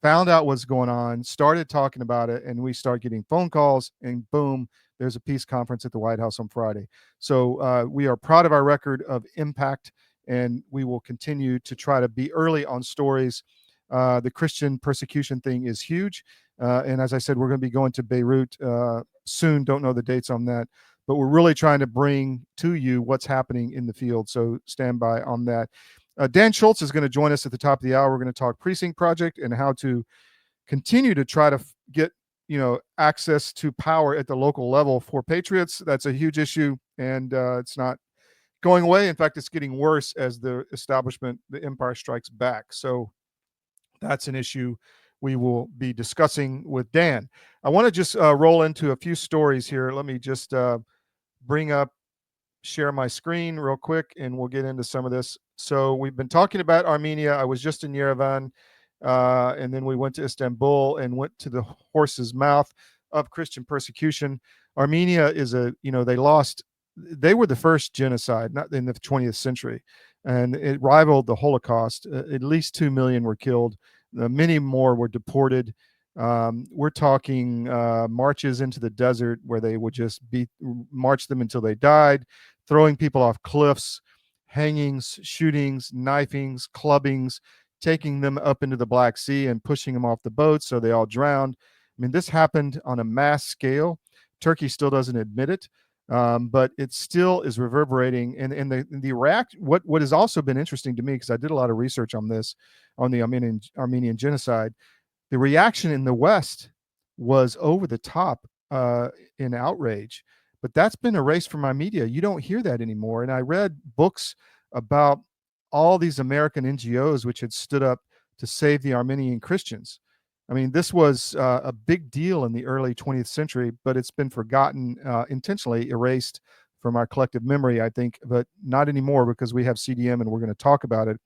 found out what's going on, started talking about it, and we start getting phone calls, and boom, there's a peace conference at the White House on Friday. So we are proud of our record of impact, and we will continue to try to be early on stories. The Christian persecution thing is huge. And as I said, we're going to be going to Beirut soon. Don't know the dates on that, but we're really trying to bring to you what's happening in the field. So stand by on that. Dan Schultz is going to join us at the top of the hour. We're going to talk Precinct Project and how to continue to try to get, access to power at the local level for patriots. That's a huge issue, and it's not going away. In fact, it's getting worse as the establishment, the empire strikes back. So that's an issue we will be discussing with Dan. I want to just roll into a few stories here. Let me just bring up share my screen real quick and we'll get into some of this. So we've been talking about Armenia. I was just in Yerevan, and then we went to Istanbul and went to the horse's mouth of Christian persecution. Armenia is they were the first genocide, not in the 20th century, and it rivaled the Holocaust. At least 2 million were killed. Many more were deported. We're talking marches into the desert where they would just march them until they died, throwing people off cliffs, hangings, shootings, knifings, clubbings, taking them up into the Black Sea and pushing them off the boats so they all drowned. I mean, this happened on a mass scale. Turkey still doesn't admit it, but it still is reverberating. And what has also been interesting to me, because I did a lot of research on this, on the Armenian genocide, the reaction in the West was over the top in outrage, but that's been erased from my media. You don't hear that anymore. And I read books about all these American NGOs which had stood up to save the Armenian Christians. I mean, this was a big deal in the early 20th century, but it's been forgotten, intentionally erased from our collective memory, I think, but not anymore because we have CDM and we're going to talk about it.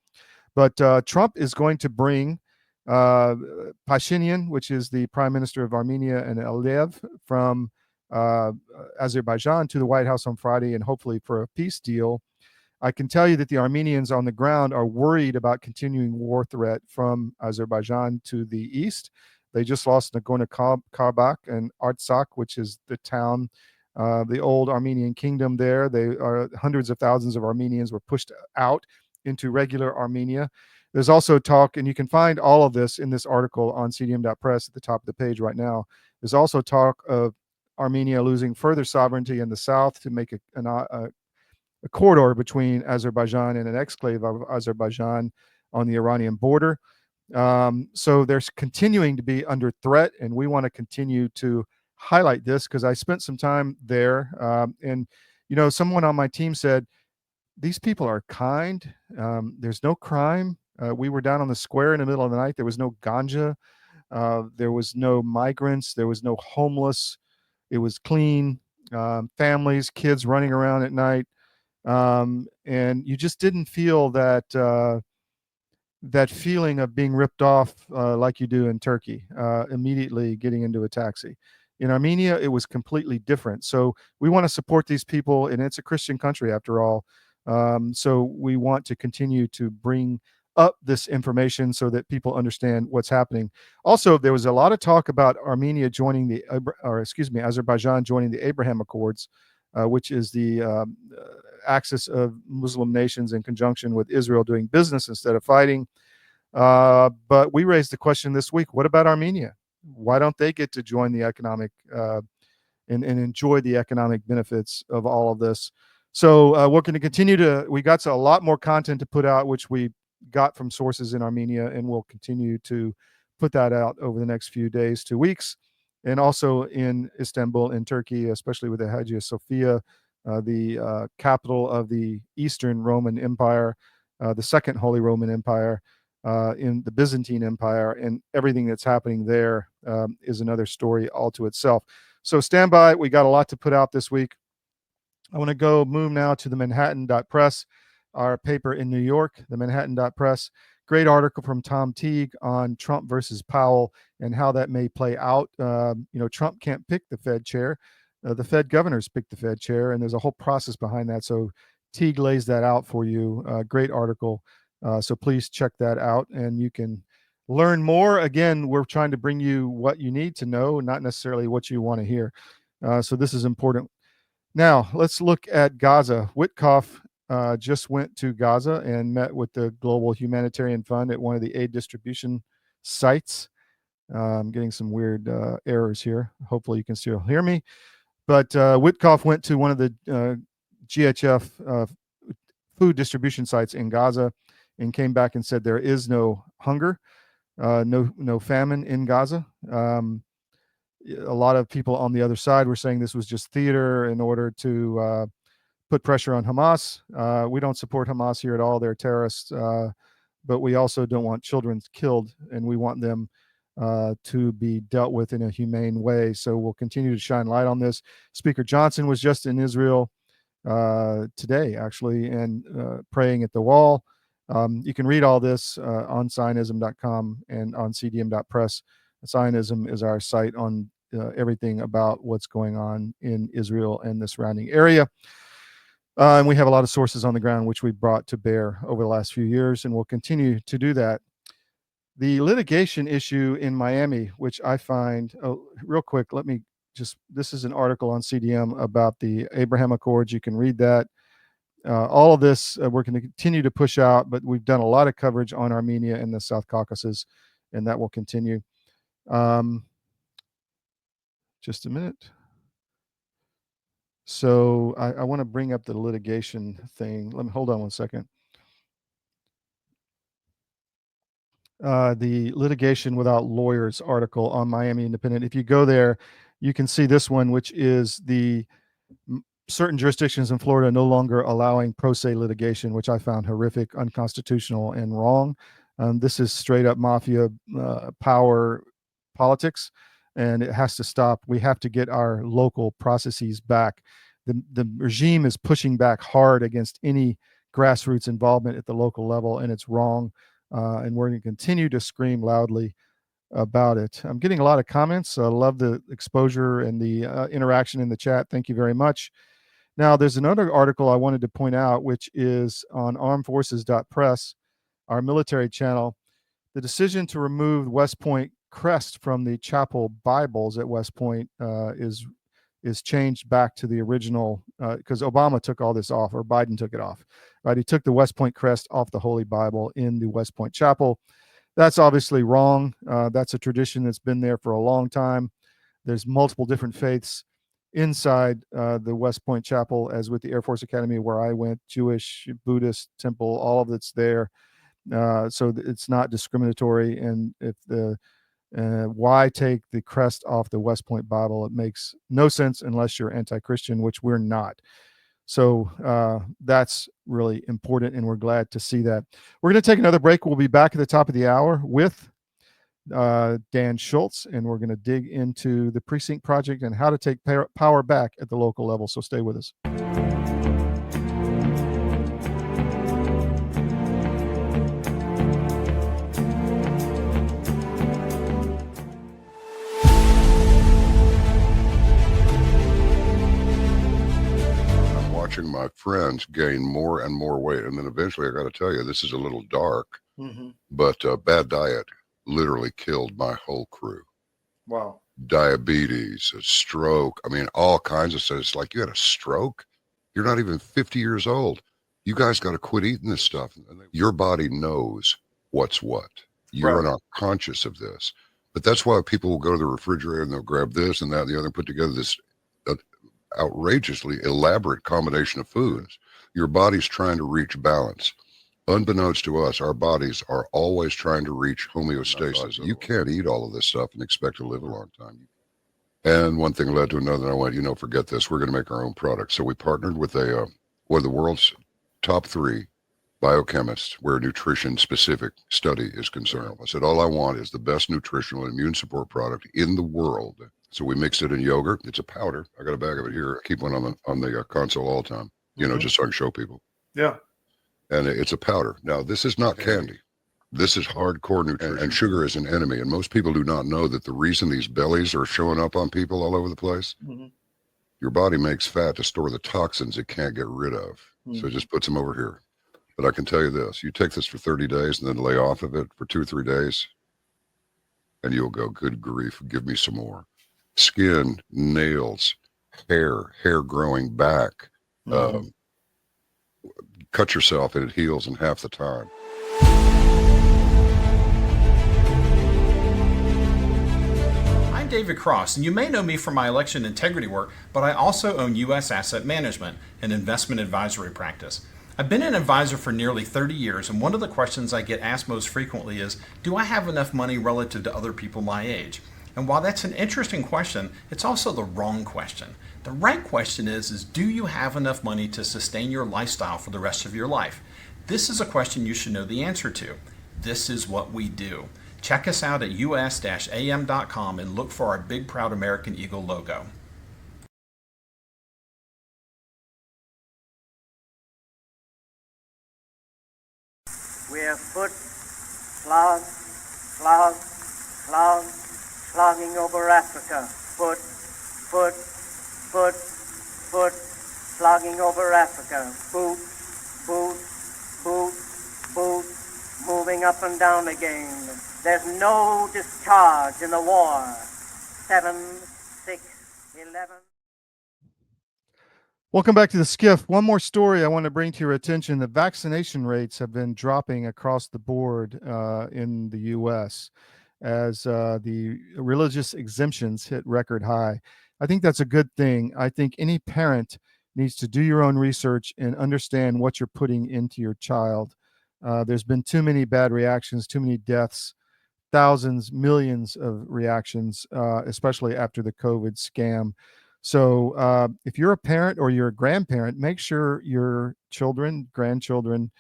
But Trump is going to bring Pashinyan, which is the prime minister of Armenia, and Aliyev from Azerbaijan to the White House on Friday, and hopefully for a peace deal. I can tell you that the Armenians on the ground are worried about continuing war threat from Azerbaijan to the east. They just lost Nagorno-Karabakh and Artsakh, which is the town, the old Armenian kingdom there. Hundreds of thousands of Armenians were pushed out into regular Armenia. There's also talk, and you can find all of this in this article on cdm.press at the top of the page right now. There's also talk of Armenia losing further sovereignty in the south to make a corridor between Azerbaijan and an exclave of Azerbaijan on the Iranian border. So there's continuing to be under threat, and we want to continue to highlight this because I spent some time there. And, someone on my team said, these people are kind. There's no crime. We were down on the square in the middle of the night. There was no ganja. There was no migrants. There was no homeless. It was clean. Families, kids running around at night. And you just didn't feel that feeling of being ripped off like you do in Turkey, immediately getting into a taxi. In Armenia, it was completely different. So we want to support these people, and it's a Christian country after all. So we want to continue to bring up this information so that people understand what's happening. Also, there was a lot of talk about Azerbaijan joining the Abraham Accords, which is the axis of Muslim nations in conjunction with Israel doing business instead of fighting. But we raised the question this week, what about Armenia? Why don't they get to join the economic and enjoy the economic benefits of all of this? So we're going to continue we got a lot more content to put out, which we got from sources in Armenia, and we'll continue to put that out over the next few days to weeks. And also in Istanbul in Turkey, especially with the Hagia Sophia, the capital of the Eastern Roman Empire, the Second Holy Roman Empire, in the Byzantine Empire, and everything that's happening there is another story all to itself. So stand by. We got a lot to put out this week. I want to move now to the Manhattan.press, our paper in New York, the Manhattan.press. Great article from Tom Teague on Trump versus Powell and how that may play out. Trump can't pick the Fed chair. The Fed governors pick the Fed chair, and there's a whole process behind that. So Teague lays that out for you. Great article. So please check that out, and you can learn more. Again, we're trying to bring you what you need to know, not necessarily what you want to hear. So this is important. Now, let's look at Gaza. Witkoff just went to Gaza and met with the Global Humanitarian Fund at one of the aid distribution sites. I'm getting some weird errors here. Hopefully you can still hear me. But Witkoff went to one of the GHF food distribution sites in Gaza and came back and said there is no hunger, no famine in Gaza. A lot of people on the other side were saying this was just theater in order to put pressure on Hamas. We don't support Hamas here at all. They're terrorists, but we also don't want children killed, and we want them to be dealt with in a humane way. So we'll continue to shine light on this. Speaker Johnson was just in Israel today, actually, and praying at the wall. You can read all this on Zionism.com and on CDM.press. Zionism is our site on everything about what's going on in Israel and the surrounding area. And we have a lot of sources on the ground, which we've brought to bear over the last few years, and we'll continue to do that. The litigation issue in Miami, which I find, real quick, this is an article on CDM about the Abraham Accords. You can read that. All of this we're going to continue to push out, but we've done a lot of coverage on Armenia and the South Caucasus, and that will continue. Just a minute. So I want to bring up the litigation thing. Let me hold on one second. The litigation without lawyers article on Miami Independent. If you go there, you can see this one, which is the certain jurisdictions in Florida no longer allowing pro se litigation, which I found horrific, unconstitutional, and wrong. This is straight up mafia power politics, and it has to stop. We have to get our local processes back. The regime is pushing back hard against any grassroots involvement at the local level, and it's wrong. And we're going to continue to scream loudly about it. I'm getting a lot of comments. I love the exposure and the interaction in the chat. Thank you very much. Now, there's another article I wanted to point out, which is on armedforces.press, our military channel. The decision to remove West Point crest from the chapel Bibles at West Point is changed back to the original, because Obama took all this off, or Biden took it off. Right? He took the West Point crest off the Holy Bible in the West Point Chapel. That's obviously wrong. That's a tradition that's been there for a long time. There's multiple different faiths inside the West Point Chapel, as with the Air Force Academy where I went, Jewish, Buddhist temple, all of it's there. So it's not discriminatory. And if why take the crest off the West Point Bible? It makes no sense unless you're anti-Christian, which we're not. So that's really important, and we're glad to see that. We're going to take another break. We'll be back at the top of the hour with Dan Schultz, and we're going to dig into the Precinct Project and how to take power back at the local level. So stay with us. My friends gain more and more weight, and then eventually I got to tell you, this is a little dark, but bad diet literally killed my whole crew. Wow. Diabetes, a stroke, I mean, all kinds of stuff. It's like, you had a stroke? You're not even 50 years old. You guys got to quit eating this stuff. Your body knows what's what. You're not conscious of this, but that's why people will go to the refrigerator and they'll grab this and that and the other and put together this outrageously elaborate combination of foods. Your body's trying to reach balance. Unbeknownst to us, our bodies are always trying to reach homeostasis. You can't eat all of this stuff and expect to live a long time. And one thing led to another, and I went, forget this. We're going to make our own product. So we partnered with one of the world's top 3 biochemists where nutrition-specific study is concerned. I said, all I want is the best nutritional and immune support product in the world. So we mixed it in yogurt. It's a powder. I got a bag of it here. I keep one on the console all the time, just so I can show people. Yeah. And it's a powder. Now, this is not candy. This is hardcore nutrition. And sugar is an enemy. And most people do not know that the reason these bellies are showing up on people all over the place, your body makes fat to store the toxins it can't get rid of. So it just puts them over here. But I can tell you this, you take this for 30 days and then lay off of it for 2 or 3 days, and you'll go, good grief, give me some more. Skin, nails, hair growing back. Cut yourself and it heals in half the time. I'm David Cross, and you may know me from my election integrity work, but I also own U.S. Asset Management, an investment advisory practice. I've been an advisor for nearly 30 years, and one of the questions I get asked most frequently is, do I have enough money relative to other people my age? And while that's an interesting question, it's also the wrong question. The right question is do you have enough money to sustain your lifestyle for the rest of your life? This is a question you should know the answer to. This is what we do. Check us out at us-am.com and look for our big proud American Eagle logo. slogging over Africa. Foot, slogging over Africa. Boot, moving up and down again. There's no discharge in the war. 7, 6, 11. Welcome back to the SCIF. One more story I want to bring to your attention. The vaccination rates have been dropping across the board in the U.S. as the religious exemptions hit record high. I think that's a good thing. I think any parent needs to do your own research and understand what you're putting into your child. There's been too many bad reactions, too many deaths, thousands, millions of reactions, especially after the COVID scam. So if you're a parent or you're a grandparent, make sure your children, grandchildren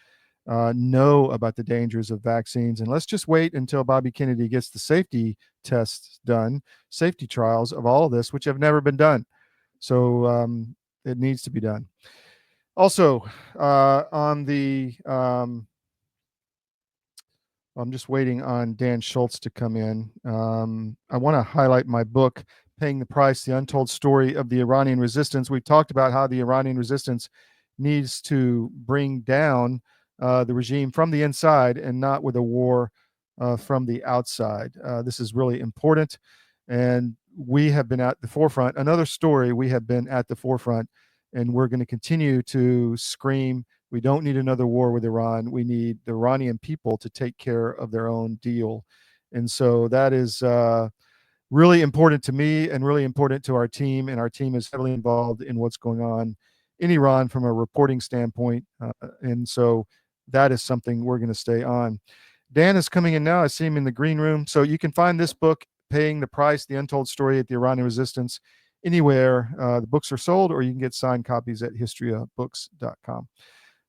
know about the dangers of vaccines. And let's just wait until Bobby Kennedy gets the safety tests done, safety trials of all of this, which have never been done. So it needs to be done. Also, on the, I'm just waiting on Dan Schultz to come in. I want to highlight my book, Paying the Price, The Untold Story of the Iranian Resistance. We talked about how the Iranian resistance needs to bring down the regime from the inside and not with a war from the outside. This is really important. And we have been at the forefront. Another story, we have been at the forefront, and we're going to continue to scream, we don't need another war with Iran. We need the Iranian people to take care of their own deal. And so that is really important to me and really important to our team. And our team is heavily involved in what's going on in Iran from a reporting standpoint. And so that is something we're going to stay on. Dan is coming in now. I see him in the green room. So you can find this book, Paying the Price, The Untold Story of the Iranian Resistance, anywhere the books are sold, or you can get signed copies at historyofbooks.com.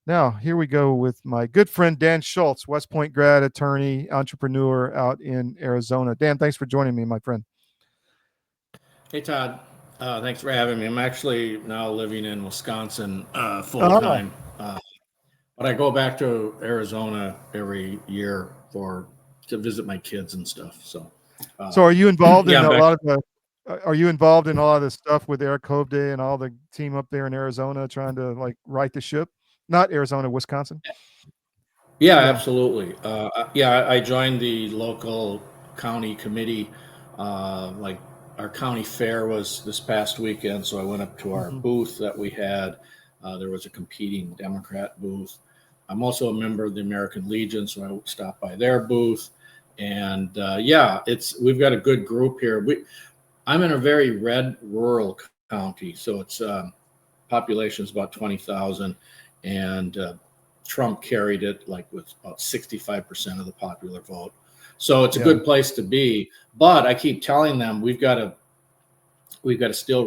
Now, here we go with my good friend, Dan Schultz, West Point grad, attorney, entrepreneur out in Arizona. Dan, thanks for joining me, my friend. Hey, Todd. Thanks for having me. I'm actually now living in Wisconsin full-time. But I go back to Arizona every year to visit my kids and stuff. So are you involved in a lot of the are you involved in a lot of the stuff with Eric Hovde and all the team up there in Arizona trying to like right the ship? Not Arizona, Wisconsin. Yeah, absolutely. I joined the local county committee. Like our county fair was this past weekend, so I went up to our booth that we had. There was a competing Democrat booth. I'm also a member of the American Legion, so I stopped by their booth. And we've got a good group here. I'm in a very red rural county, so it's population is about 20,000. And Trump carried it like with about 65% of the popular vote. So it's a good place to be. But I keep telling them we've got to still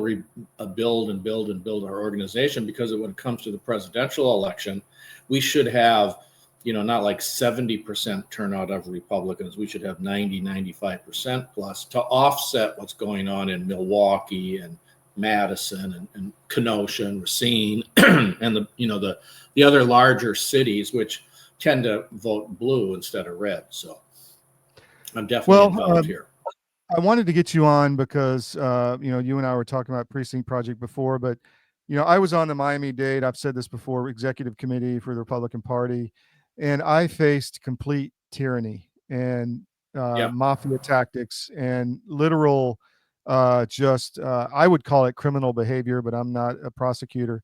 build our organization, because when it comes to the presidential election, we should have, not like 70% turnout of Republicans. We should have 90-95% plus to offset what's going on in Milwaukee and Madison and Kenosha and Racine and the other larger cities, which tend to vote blue instead of red. So I'm definitely involved here. I wanted to get you on because you and I were talking about Precinct Project before, but I was on the Miami-Dade, I've said this before, executive committee for the Republican Party, and I faced complete tyranny and mafia tactics and literal I would call it criminal behavior, but I'm not a prosecutor,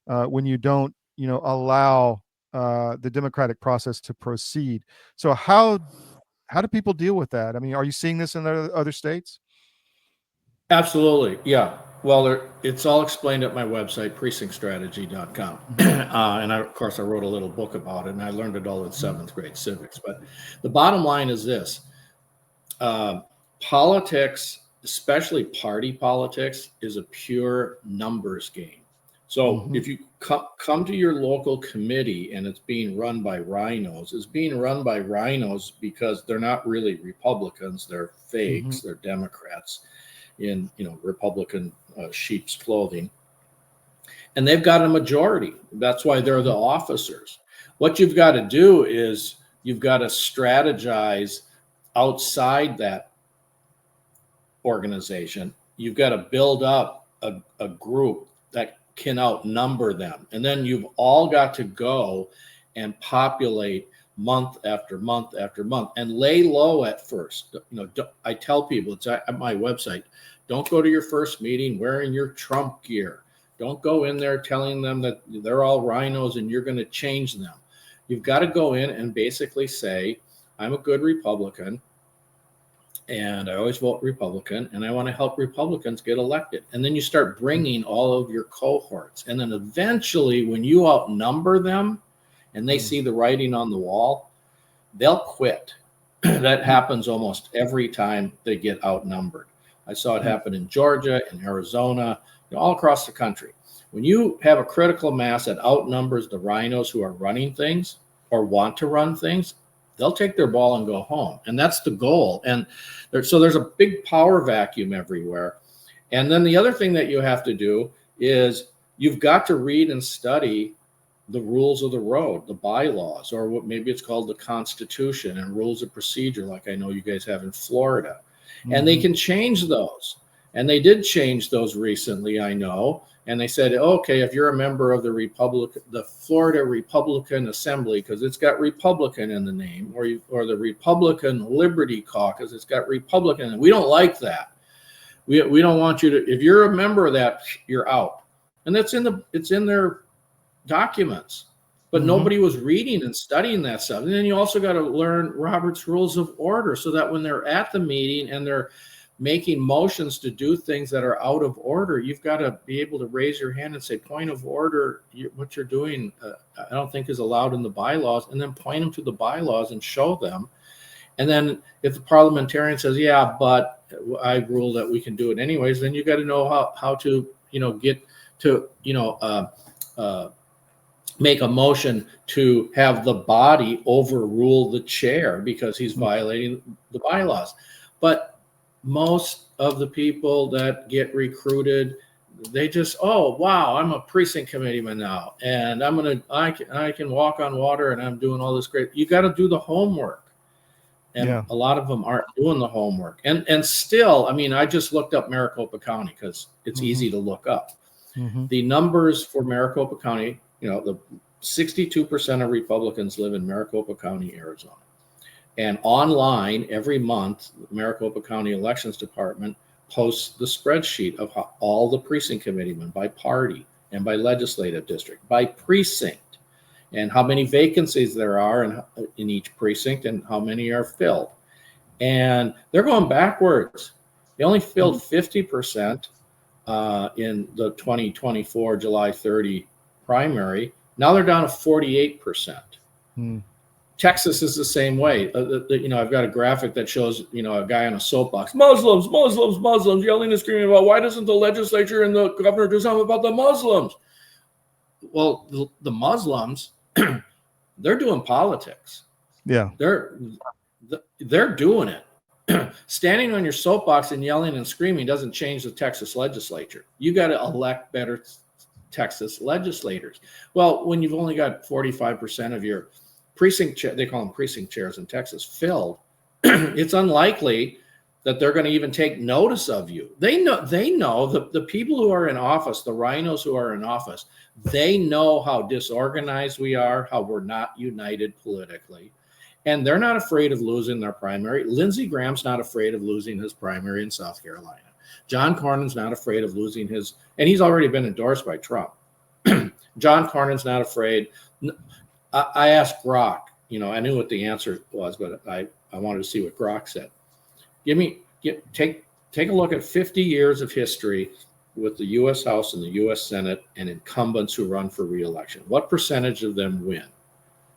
when you don't allow the democratic process to proceed. So how do people deal with that? I mean, are you seeing this in other states? Absolutely. Yeah. Well, it's all explained at my website, precinctstrategy.com. And of course, I wrote a little book about it, and I learned it all in 7th grade civics. But the bottom line is this. Politics, especially party politics, is a pure numbers game. So if you come to your local committee and it's being run by rhinos, it's being run by rhinos because they're not really Republicans, they're fakes, they're Democrats in Republican sheep's clothing. And they've got a majority. That's why they're the officers. What you've got to do is you've got to strategize outside that organization, you've got to build up a group that can outnumber them. And then you've all got to go and populate month after month after month and lay low at first. I tell people, it's at my website, don't go to your first meeting wearing your Trump gear. Don't go in there telling them that they're all rhinos and you're going to change them. You've got to go in and basically say, I'm a good Republican and I always vote Republican and I want to help Republicans get elected. And then you start bringing all of your cohorts. And then eventually when you outnumber them and they see the writing on the wall, they'll quit. That happens almost every time they get outnumbered. I saw it happen in Georgia, in Arizona, all across the country. When you have a critical mass that outnumbers the rhinos who are running things or want to run things, they'll take their ball and go home. And that's the goal. And so there's a big power vacuum everywhere. And then the other thing that you have to do is you've got to read and study the rules of the road, the bylaws, or what maybe it's called the Constitution and rules of procedure, like I know you guys have in Florida. And they can change those. And they did change those recently, I know. And they said, okay, if you're a member of the Florida Republican Assembly, because it's got Republican in the name, or the Republican Liberty Caucus, it's got Republican, and we don't like that. We don't want you to. If you're a member of that, you're out. And it's in their documents. But nobody was reading and studying that stuff. And then you also got to learn Robert's Rules of Order so that when they're at the meeting and they're making motions to do things that are out of order, you've got to be able to raise your hand and say, point of order, what you're doing, I don't think is allowed in the bylaws, and then point them to the bylaws and show them. And then if the parliamentarian says, yeah, but I rule that we can do it anyways, then you got to know how to, get to, make a motion to have the body overrule the chair because he's violating the bylaws. But most of the people that get recruited, they just, oh, wow, I'm a precinct committeeman now. And I can walk on water and I'm doing all this great. You got to do the homework. And a lot of them aren't doing the homework. And still, I mean, I just looked up Maricopa County because it's easy to look up. The numbers for Maricopa County, the 62% of Republicans live in Maricopa County, Arizona. And online every month, the Maricopa County Elections Department posts the spreadsheet of how all the precinct committeemen by party and by legislative district, by precinct, and how many vacancies there are in each precinct and how many are filled. And they're going backwards. They only filled 50% in the 2024 July 30 primary. Now they're down to 48%. Texas is the same way. I've got a graphic that shows, a guy on a soapbox, Muslims, Muslims, Muslims, yelling and screaming about why doesn't the legislature and the governor do something about the Muslims? Well, the Muslims, they're doing politics. Yeah. They're doing it. Standing on your soapbox and yelling and screaming doesn't change the Texas legislature. You got to elect better Texas legislators. Well, when you've only got 45% of your precinct chair, they call them precinct chairs in Texas, filled, it's unlikely that they're going to even take notice of you. They know the people who are in office, the rhinos who are in office, they know how disorganized we are, how we're not united politically. And they're not afraid of losing their primary. Lindsey Graham's not afraid of losing his primary in South Carolina. John Cornyn's not afraid of losing his, and he's already been endorsed by Trump. John Cornyn's not afraid. I asked Grok, I knew what the answer was, but I wanted to see what Grok said. Take a look at 50 years of history with the U.S. House and the U.S. Senate and incumbents who run for re-election. What percentage of them win?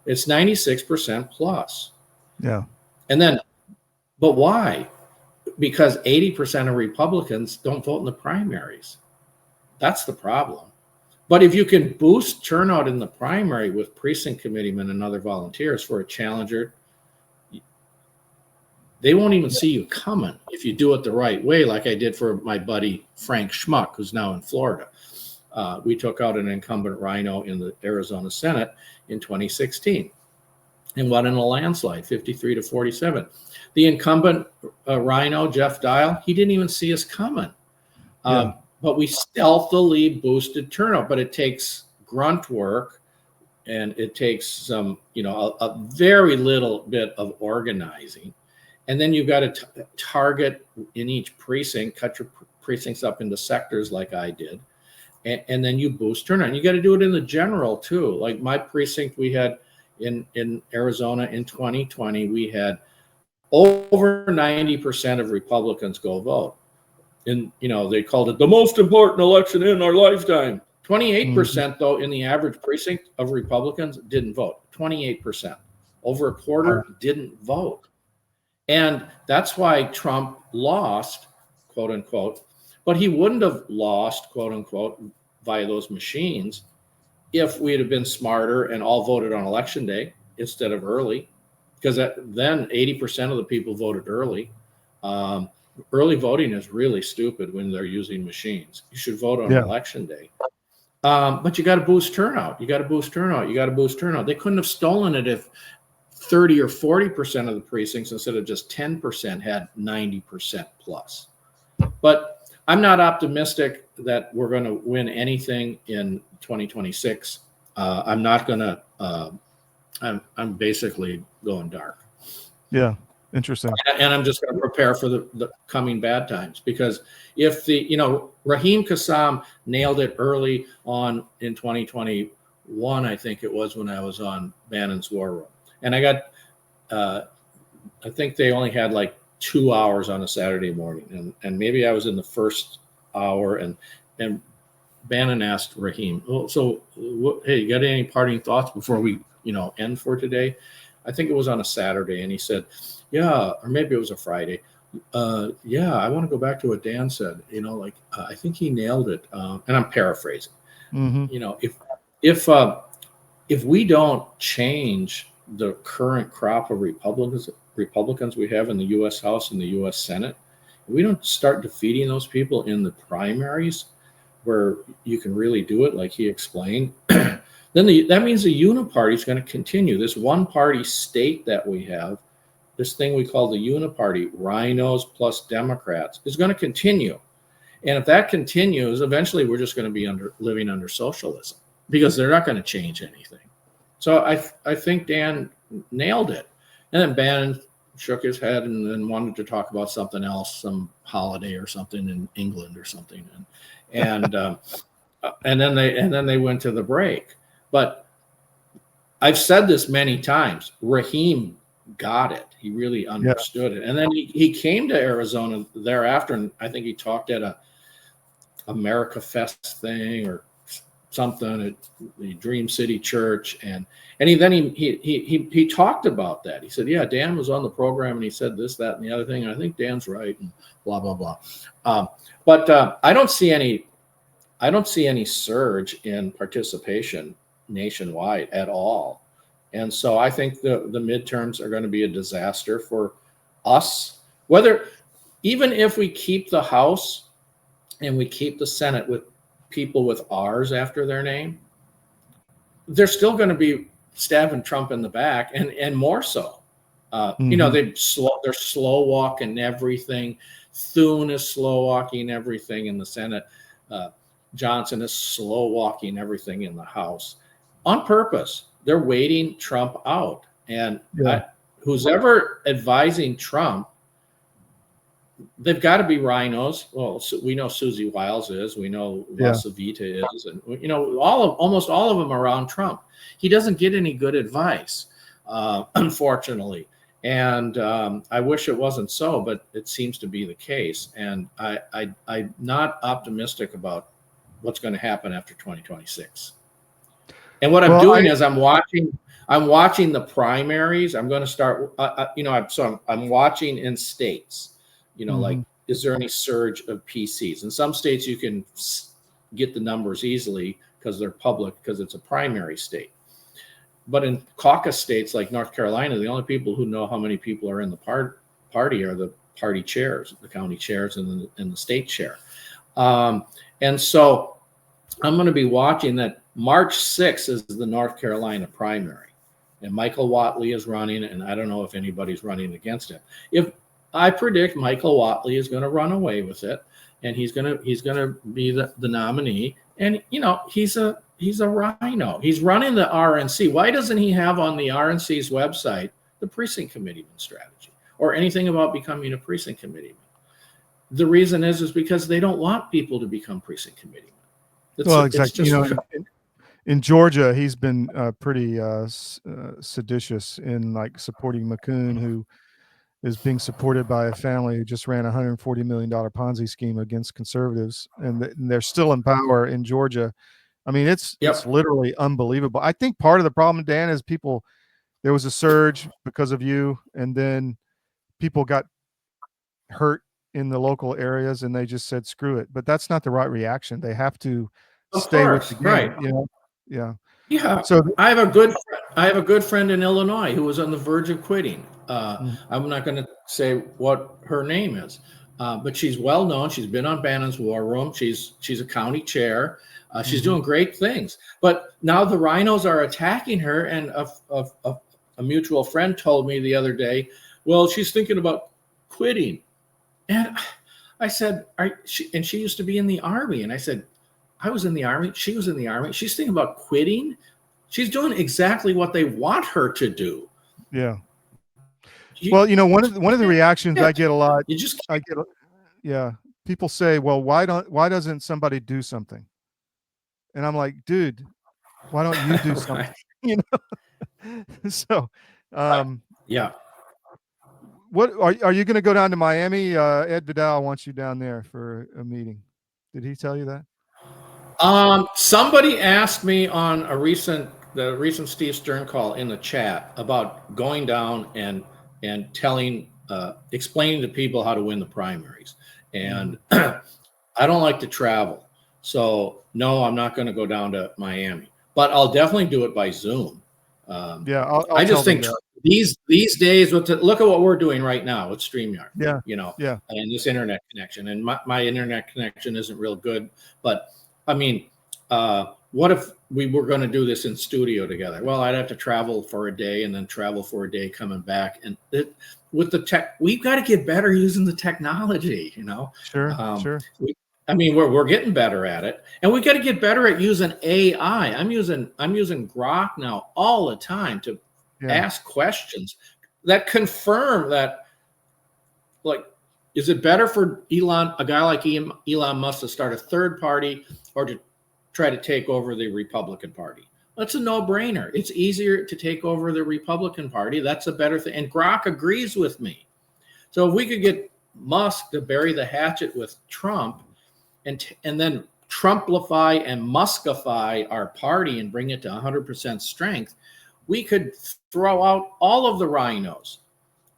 It's 96% plus. Yeah. And then, but why? Because 80% of Republicans don't vote in the primaries. That's the problem. But if you can boost turnout in the primary with precinct committeemen and other volunteers for a challenger, they won't even see you coming if you do it the right way, like I did for my buddy Frank Schmuck, who's now in Florida. We took out an incumbent rhino in the Arizona Senate in 2016 and won in a landslide, 53 to 47. The incumbent rhino, Jeff Dial, he didn't even see us coming. But we stealthily boosted turnout. But it takes grunt work, and it takes some, a very little bit of organizing. And then you've got to target in each precinct, cut your precincts up into sectors like I did. And then you boost turnout. And you got to do it in the general too. Like my precinct, we had in Arizona in 2020, we had over 90% of Republicans go vote. And, they called it the most important election in our lifetime. 28% though in the average precinct of Republicans didn't vote. 28%. Over a quarter didn't vote. And that's why Trump lost, quote unquote, but he wouldn't have lost, quote unquote, via those machines if we had been smarter and all voted on election day instead of early, because then 80% of the people voted early. Early voting is really stupid when they're using machines. You should vote on election day. But you got to boost turnout. You got to boost turnout. You got to boost turnout. They couldn't have stolen it if 30 or 40% of the precincts instead of just 10% had 90% plus. But I'm not optimistic that we're going to win anything in 2026. I'm not going to. I'm basically going dark. Yeah, interesting. And I'm just going to prepare for the coming bad times, because if Raheem Kassam nailed it early on in 2021, I think it was, when I was on Bannon's War Room, and I got, I think they only had like 2 hours on a Saturday morning, and maybe I was in the first hour, and Bannon asked Raheem, hey, you got any parting thoughts before we end for today? I think it was on a Saturday, and he said, yeah, or maybe it was a Friday. Yeah, I want to go back to what Dan said. I think he nailed it. And I'm paraphrasing. If we don't change the current crop of Republicans we have in the U.S. House and the U.S. Senate, if we don't start defeating those people in the primaries, where you can really do it, like he explained, then that means the uniparty is going to continue. This one-party state that we have, this thing we call the uniparty, rhinos plus Democrats, is going to continue. And if that continues, eventually we're just going to be living under socialism, because they're not going to change anything. So I think Dan nailed it. And then Bannon shook his head and then wanted to talk about something else, some holiday or something in England or something. And then they went to the break. But I've said this many times, Raheem got it. He really understood it. And then he came to Arizona thereafter, and I think he talked at a America Fest thing or something at the Dream City Church, and he talked about that. He said, yeah, Dan was on the program and he said this, that, and the other thing, and I think Dan's right, and blah blah blah. But I don't see any surge in participation nationwide at all. And so I think the midterms are going to be a disaster for us, even if we keep the House and we keep the Senate with people with R's after their name, they're still going to be stabbing Trump in the back, and more so. They're slow walking everything. Thune is slow walking everything in the Senate. Johnson is slow walking everything in the House on purpose. They're waiting Trump out. And who's ever advising Trump, they've got to be rhinos. Well, we know Susie Wiles is. We know Savita is. And, almost all of them around Trump. He doesn't get any good advice, unfortunately. And I wish it wasn't so, but it seems to be the case. And I'm not optimistic about what's going to happen after 2026. And what I'm doing is I'm watching the primaries. I'm going to start, I'm watching in states, like, is there any surge of PCs? In some states, you can get the numbers easily because they're public, because it's a primary state. But in caucus states like North Carolina, the only people who know how many people are in the party are the party chairs, the county chairs, and the state chair. And so I'm going to be watching that. March 6th is the North Carolina primary. and Michael Whatley is running, and I don't know if anybody's running against him. If I predict Michael Whatley is going to run away with it, and he's going to be the nominee, and you know he's a rhino. He's running the RNC. Why doesn't he have on the RNC's website the precinct committeeman strategy or anything about becoming a precinct committeeman? The reason is because they don't want people to become precinct committeemen. Well, exactly. In Georgia, he's been pretty seditious in like supporting McCoon, who is being supported by a family who just ran a $140 million Ponzi scheme against conservatives, and they're still in power in Georgia. I mean, it's literally unbelievable. I think part of the problem, Dan, is there was a surge because of you, and then people got hurt in the local areas, and they just said, screw it. But that's not the right reaction. They have to stay with the game, right? You know? Yeah. Yeah. So I have a good friend in Illinois who was on the verge of quitting. I'm not going to say what her name is, but she's well known. She's been on Bannon's War Room. She's a county chair. She's doing great things. But now the rhinos are attacking her, and a mutual friend told me the other day, well, she's thinking about quitting. And I said, and she used to be in the Army. And I said, I was in the Army. She was in the Army. She's thinking about quitting. She's doing exactly what they want her to do. Yeah. Well, you know, one of the reactions I get a lot, people say, well, why doesn't somebody do something? And I'm like, dude, why don't you do something? You know? So, yeah. What are you going to go down to Miami? Ed Vidal wants you down there for a meeting. Did he tell you that? Somebody asked me on the recent Steve Stern call in the chat about going down and explaining to people how to win the primaries. And I don't like to travel. So no, I'm not going to go down to Miami, but I'll definitely do it by Zoom. I just think these days look at what we're doing right now with StreamYard. And this internet connection, and my internet connection isn't real good, but I mean, what if we were going to do this in studio together? Well, I'd have to travel for a day and then travel for a day coming back. And with the tech, we've got to get better using the technology, you know? Sure. I mean, we're getting better at it, and we got to get better at using AI. I'm using Grok now all the time to ask questions that confirm that, like, is it better for a guy like Elon Musk to start a third party or to try to take over the Republican Party? That's a no-brainer. It's easier to take over the Republican Party. That's a better thing. And Grok agrees with me. So if we could get Musk to bury the hatchet with Trump and then Trumplify and Muskify our party and bring it to 100% strength, we could throw out all of the rhinos.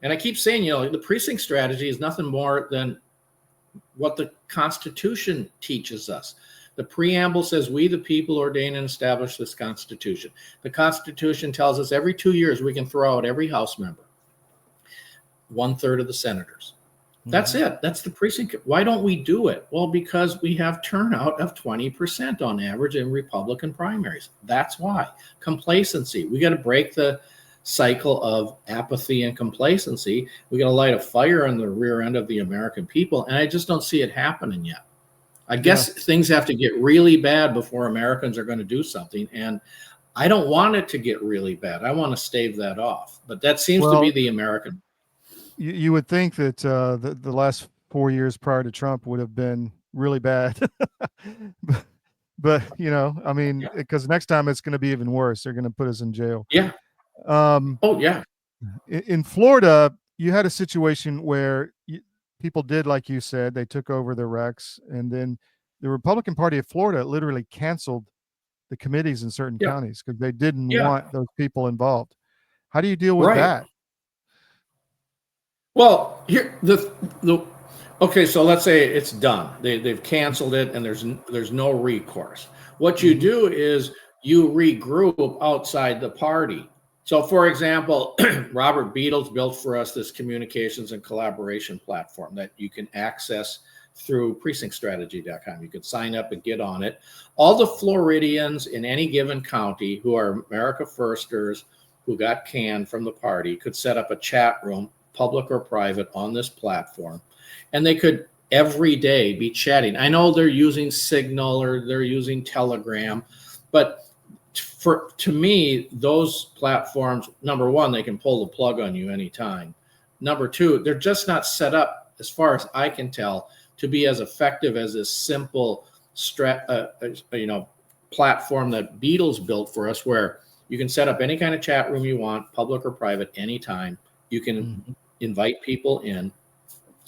And I keep saying, you know, the precinct strategy is nothing more than what the Constitution teaches us. The preamble says, we, the people, ordain and establish this Constitution. The Constitution tells us every 2 years we can throw out every House member, 1/3 of the senators. That's it. That's the precinct. Why don't we do it? Well, because we have turnout of 20% on average in Republican primaries. That's why. Complacency. We got to break the cycle of apathy and complacency. We got to light a fire on the rear end of the American people, and I just don't see it happening yet. I guess things have to get really bad before Americans are going to do something, and I don't want it to get really bad. I want to stave that off, but that seems to be the American. You would think that the last 4 years prior to Trump would have been really bad, but you know, I mean, because next time it's going to be even worse. They're going to put us in jail. Yeah. In Florida, you had a situation where people did, like you said, they took over the Rex, and then the Republican Party of Florida literally canceled the committees in certain counties because they didn't want those people involved. How do you deal with that? Well, okay, so let's say it's done. They've canceled it, and there's no recourse. What you do is you regroup outside the party. So, for example, Robert Beadle's built for us this communications and collaboration platform that you can access through precinctstrategy.com. You can sign up and get on it. All the Floridians in any given county who are America Firsters, who got canned from the party could set up a chat room, public or private, on this platform, and they could every day be chatting. I know they're using Signal or they're using Telegram, but to me, those platforms, number one, they can pull the plug on you anytime. Number two, they're just not set up, as far as I can tell, to be as effective as this simple platform that Beatles built for us, where you can set up any kind of chat room you want, public or private, anytime. You can invite people in.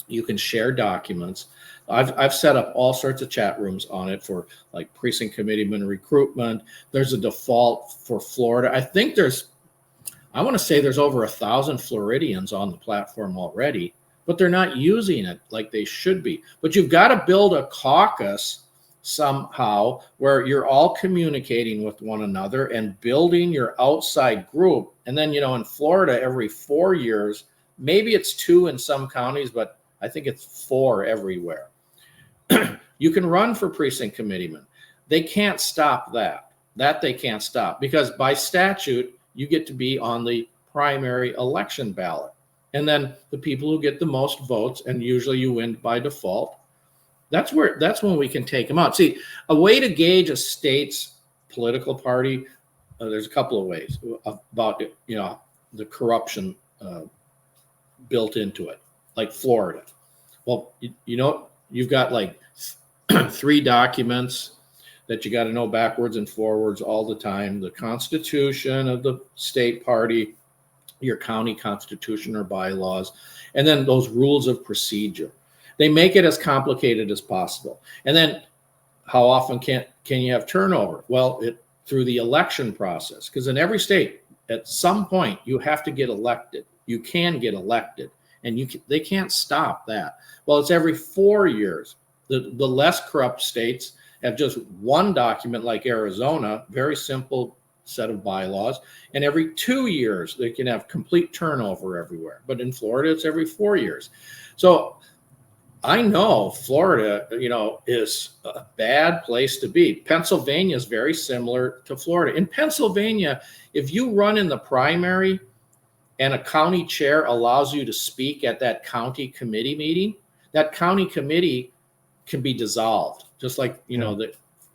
You can share documents. I've set up all sorts of chat rooms on it for like precinct committeeman recruitment. There's a default for Florida. I want to say there's over 1,000 Floridians on the platform already, but they're not using it like they should be. But you've got to build a caucus somehow where you're all communicating with one another and building your outside group. And then, in Florida, every 4 years, maybe it's 2 in some counties, but I think it's 4 everywhere. You can run for precinct committeeman. They can't stop that. They can't stop, because by statute, you get to be on the primary election ballot. And then the people who get the most votes, and usually you win by default, that's when we can take them out. See, a way to gauge a state's political party, there's a couple of ways about it, the corruption built into it, like Florida. Well, you've got like 3 documents that you got to know backwards and forwards all the time: the constitution of the state party, your county constitution or bylaws, and then those rules of procedure. They make it as complicated as possible. And then how often can you have turnover? Well, through the election process, because in every state, at some point, you have to get elected. You can get elected, and they can't stop that. Well, it's every 4 years. The less corrupt states have just 1 document, like Arizona, very simple set of bylaws, and every 2 years they can have complete turnover everywhere. But in Florida, it's every 4 years. So I know Florida, is a bad place to be. Pennsylvania is very similar to Florida. In Pennsylvania, if you run in the primary and a county chair allows you to speak at that county committee meeting, that county committee can be dissolved. Just like,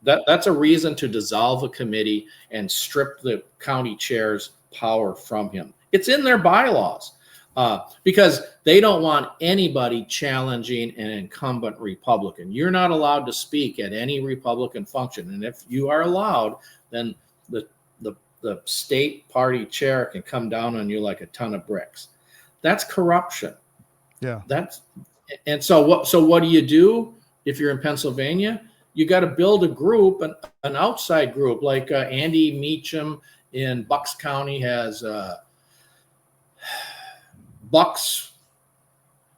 that's a reason to dissolve a committee and strip the county chair's power from him. It's in their bylaws. Because they don't want anybody challenging an incumbent Republican. You're not allowed to speak at any Republican function. And if you are allowed, then the state party chair can come down on you like a ton of bricks. That's corruption. Yeah. So what do you do if you're in Pennsylvania? You got to build a group, an outside group, like Andy Meacham in Bucks County has Bucks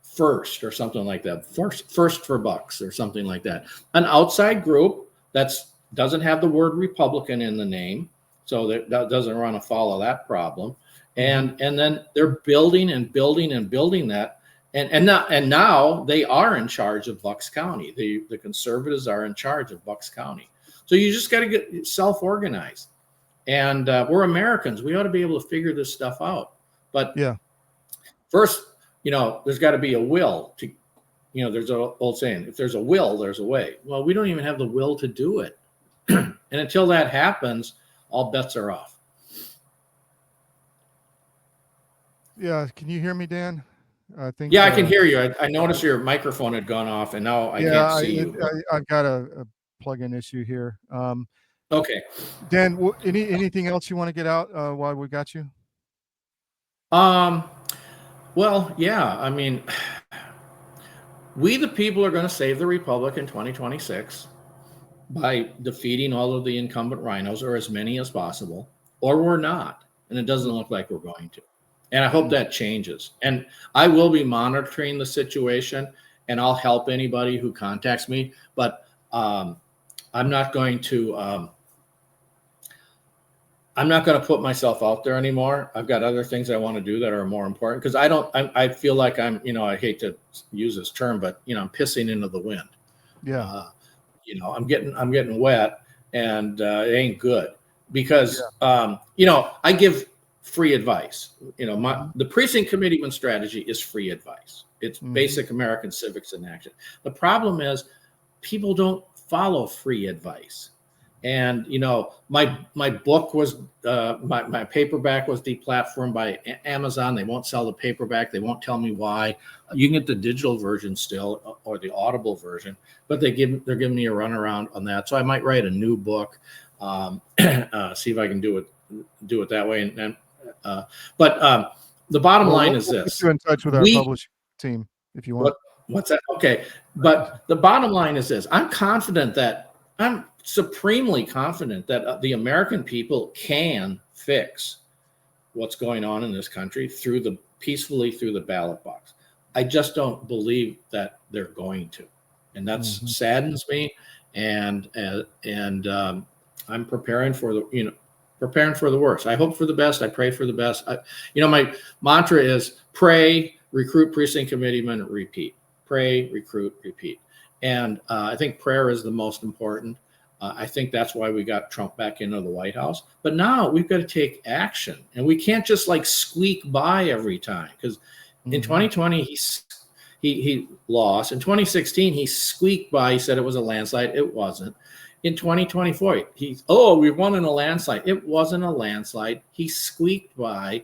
First or something like that. First for Bucks or something like that. An outside group that doesn't have the word Republican in the name, so that doesn't run afoul of that problem. And then they're building and building and building that. And now they are in charge of Bucks County. The conservatives are in charge of Bucks County. So you just got to get self-organized. And we're Americans. We ought to be able to figure this stuff out. But yeah. First, there's got to be a will to, there's an old saying, if there's a will, there's a way. Well, we don't even have the will to do it. And until that happens, all bets are off. Yeah. Can you hear me, Dan? I think. Yeah, I can hear you. I noticed your microphone had gone off, and now I can't see you. I've got a plug-in issue here. Okay. Dan, anything else you want to get out while we got you? Well, yeah. I mean, we the people are going to save the Republic in 2026 by defeating all of the incumbent rhinos, or as many as possible, or we're not. And it doesn't look like we're going to. And I hope that changes. And I will be monitoring the situation, and I'll help anybody who contacts me. But I'm not going to put myself out there anymore. I've got other things I want to do that are more important, because I feel like I'm, I hate to use this term, but I'm pissing into the wind. Yeah. I'm getting wet, and it ain't good, because I give free advice. You know, the precinct committeeman strategy is free advice. It's basic American civics in action. The problem is people don't follow free advice. And, you know, my book was, my paperback was deplatformed by Amazon. They won't sell the paperback. They won't tell me why. You can get the digital version still, or the Audible version, but they're giving me a runaround on that. So I might write a new book, see if I can do it that way. But the bottom line is this. Put you in touch with our publishing team if you want. What's that? Okay. But the bottom line is this. I'm supremely confident that the American people can fix what's going on in this country peacefully through the ballot box. I just don't believe that they're going to, and that saddens me. And I'm preparing for the worst. I hope for the best. I pray for the best. My mantra is pray, recruit precinct committeemen, repeat. Pray, recruit, repeat. And I think prayer is the most important. I think that's why we got Trump back into the White House. But now we've got to take action, and we can't just like squeak by every time. Because in 2020 he lost. In 2016 he squeaked by. He said it was a landslide. It wasn't. In 2024 we won in a landslide. It wasn't a landslide. He squeaked by.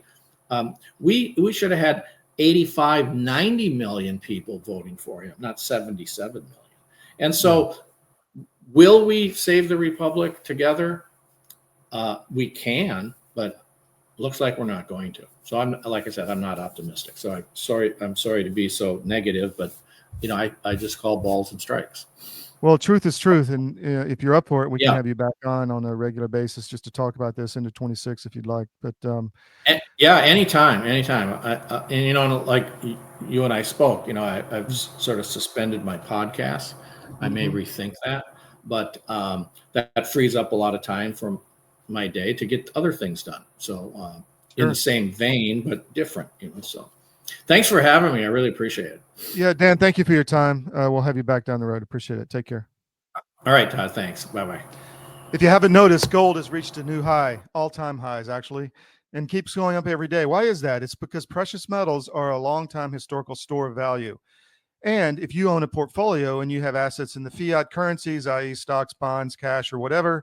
We should have had 85, 90 million people voting for him, not 77 million. And so. Will we save the republic together? We can, but looks like we're not going to. So like I said, I'm not optimistic. So I'm sorry to be so negative, but I just call balls and strikes. Well, truth is truth, and if you're up for it, we can have you back on a regular basis just to talk about this into 26 if you'd like. But anytime. And like you and I spoke, I've sort of suspended my podcast. I may rethink that. But that frees up a lot of time from my day to get other things done. So in the same vein, but different, so thanks for having me. I really appreciate it. Yeah, Dan, thank you for your time. We'll have you back down the road. Appreciate it. Take care. All right, Todd. Thanks. Bye-bye. If you haven't noticed, gold has reached a new high, all-time highs actually, and keeps going up every day. Why is that? It's because precious metals are a long-time historical store of value. And if you own a portfolio and you have assets in the fiat currencies, i.e. stocks, bonds, cash, or whatever,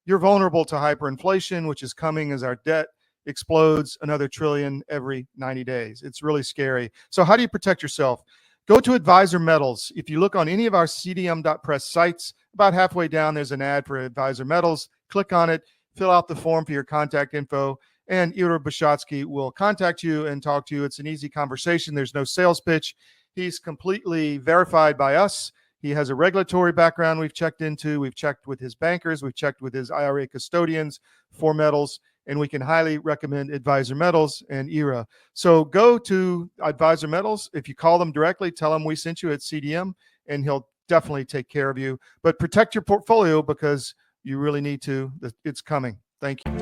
you're vulnerable to hyperinflation, which is coming as our debt explodes another trillion every 90 days. It's really scary. So how do you protect yourself? Go to Advisor Metals. If you look on any of our CDM.press sites, about halfway down, there's an ad for Advisor Metals. Click on it, fill out the form for your contact info, and Ira Bishotsky will contact you and talk to you. It's an easy conversation. There's no sales pitch. He's completely verified by us. He has a regulatory background we've checked into. We've checked with his bankers. We've checked with his IRA custodians for metals, and we can highly recommend Advisor Metals and IRA. So go to Advisor Metals. If you call them directly, tell them we sent you at CDM, and he'll definitely take care of you. But protect your portfolio because you really need to. It's coming. Thank you.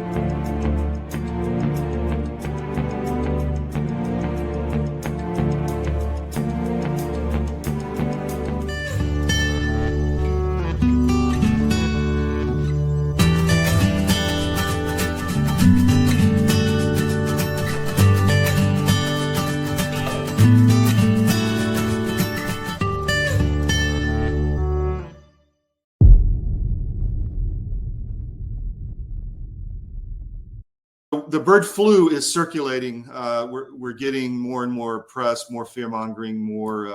The bird flu is circulating. We're getting more and more press, more fear mongering, more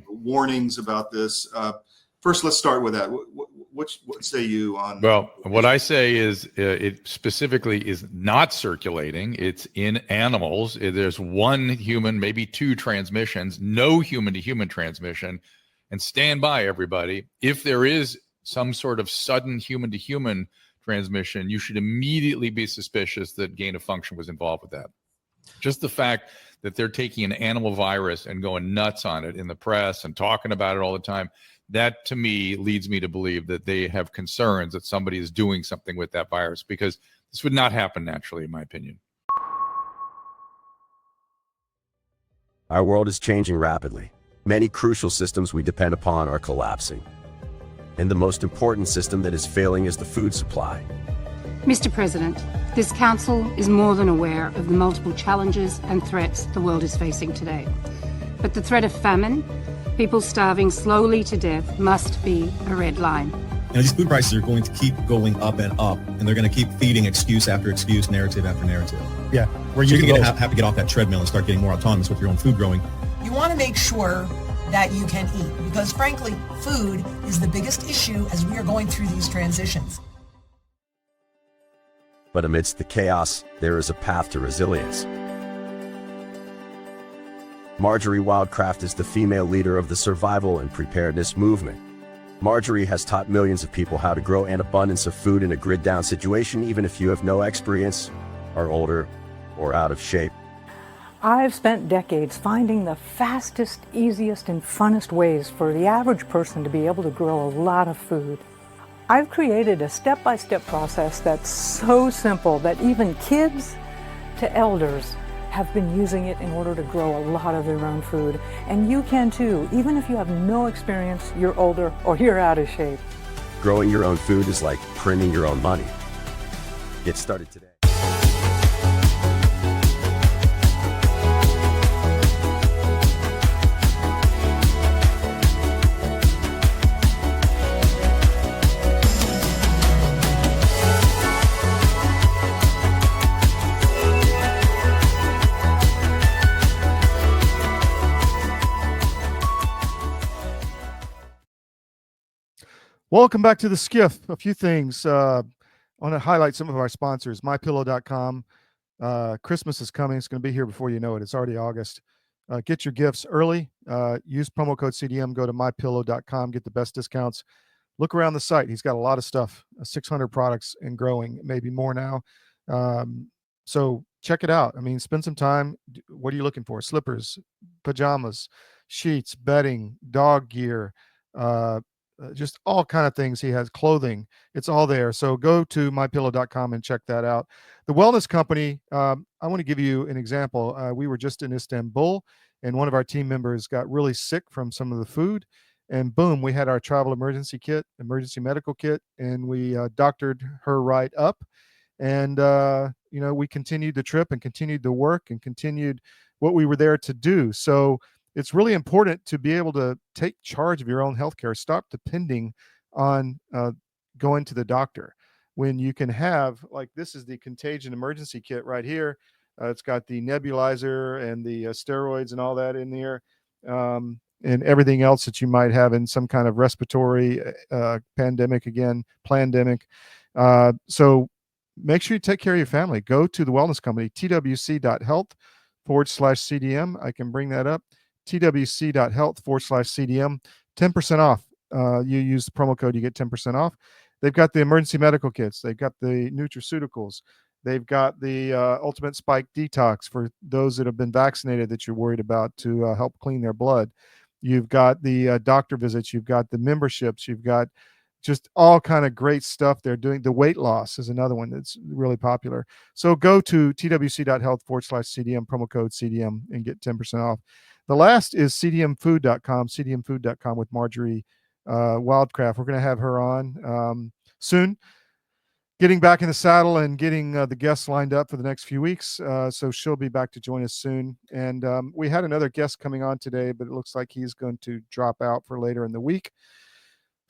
warnings about this. First, let's start with that. What say you on? Well, what I say is it specifically is not circulating. It's in animals. There's one human, maybe two transmissions, no human-to-human transmission. And stand by, everybody. If there is some sort of sudden human-to-human transmission, you should immediately be suspicious that gain of function was involved with that. Just the fact that they're taking an animal virus and going nuts on it in the press and talking about it all the time, that to me leads me to believe that they have concerns that somebody is doing something with that virus, because this would not happen naturally, in my opinion. Our world is changing rapidly. Many crucial systems we depend upon are collapsing. And the most important system that is failing is the food supply. Mr. President, this Council is more than aware of the multiple challenges and threats the world is facing today. But the threat of famine, people starving slowly to death, must be a red line. These food prices are going to keep going up, and they're going to keep feeding excuse after excuse, narrative after narrative. Yeah. Where you're going to have to get off that treadmill and start getting more autonomous with your own food growing. You want to make sure that you can eat, because frankly, food is the biggest issue as we are going through these transitions. But amidst the chaos, there is a path to resilience. Marjorie Wildcraft is the female leader of the survival and preparedness movement. Marjorie has taught millions of people how to grow an abundance of food in a grid-down situation, even if you have no experience, are older, or out of shape. I've spent decades finding the fastest, easiest, and funnest ways for the average person to be able to grow a lot of food. I've created a step-by-step process that's so simple that even kids to elders have been using it in order to grow a lot of their own food. And you can too, even if you have no experience, you're older, or you're out of shape. Growing your own food is like printing your own money. Get started today. Welcome back to the SCIF. A few things. I want to highlight some of our sponsors. MyPillow.com. Christmas is coming. It's going to be here before you know it. It's already August. Get your gifts early. Use promo code CDM. Go to MyPillow.com. Get the best discounts. Look around the site. He's got a lot of stuff. 600 products and growing. Maybe more now. So check it out. I mean, spend some time. What are you looking for? Slippers, pajamas, sheets, bedding, dog gear, just all kind of things. He has clothing. It's all there. So go to mypillow.com and check that out. The Wellness Company, I want to give you an example. We were just in Istanbul, and one of our team members got really sick from some of the food. And boom, we had our travel emergency medical kit, and we doctored her right up. And, we continued the trip and continued the work and continued what we were there to do. So it's really important to be able to take charge of your own healthcare. Stop depending on going to the doctor. When you can have, like, this is the contagion emergency kit right here. It's got the nebulizer and the steroids and all that in there, and everything else that you might have in some kind of respiratory pandemic, plandemic. So make sure you take care of your family. Go to the Wellness Company, twc.health/CDM. I can bring that up. twc.health/CDM, 10% off. You use the promo code, you get 10% off. They've got the emergency medical kits. They've got the nutraceuticals. They've got the ultimate spike detox for those that have been vaccinated that you're worried about to help clean their blood. You've got the doctor visits. You've got the memberships. You've got just all kind of great stuff they're doing. The weight loss is another one that's really popular. So go to twc.health/CDM, promo code CDM, and get 10% off. The last is cdmfood.com, cdmfood.com with Marjorie Wildcraft. We're going to have her on soon, getting back in the saddle and getting the guests lined up for the next few weeks. So she'll be back to join us soon. And we had another guest coming on today, but it looks like he's going to drop out for later in the week.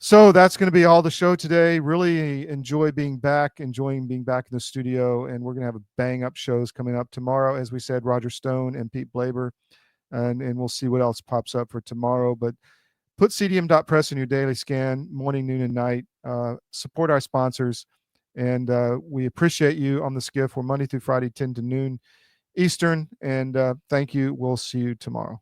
So that's going to be all the show today. Really enjoying being back in the studio. And we're going to have a bang up shows coming up tomorrow. As we said, Roger Stone and Pete Blaber. And we'll see what else pops up for tomorrow. But put CDM.press in your daily scan, morning, noon, and night. Support our sponsors. And we appreciate you on the SCIF. We're Monday through Friday, 10 to noon Eastern. And thank you. We'll see you tomorrow.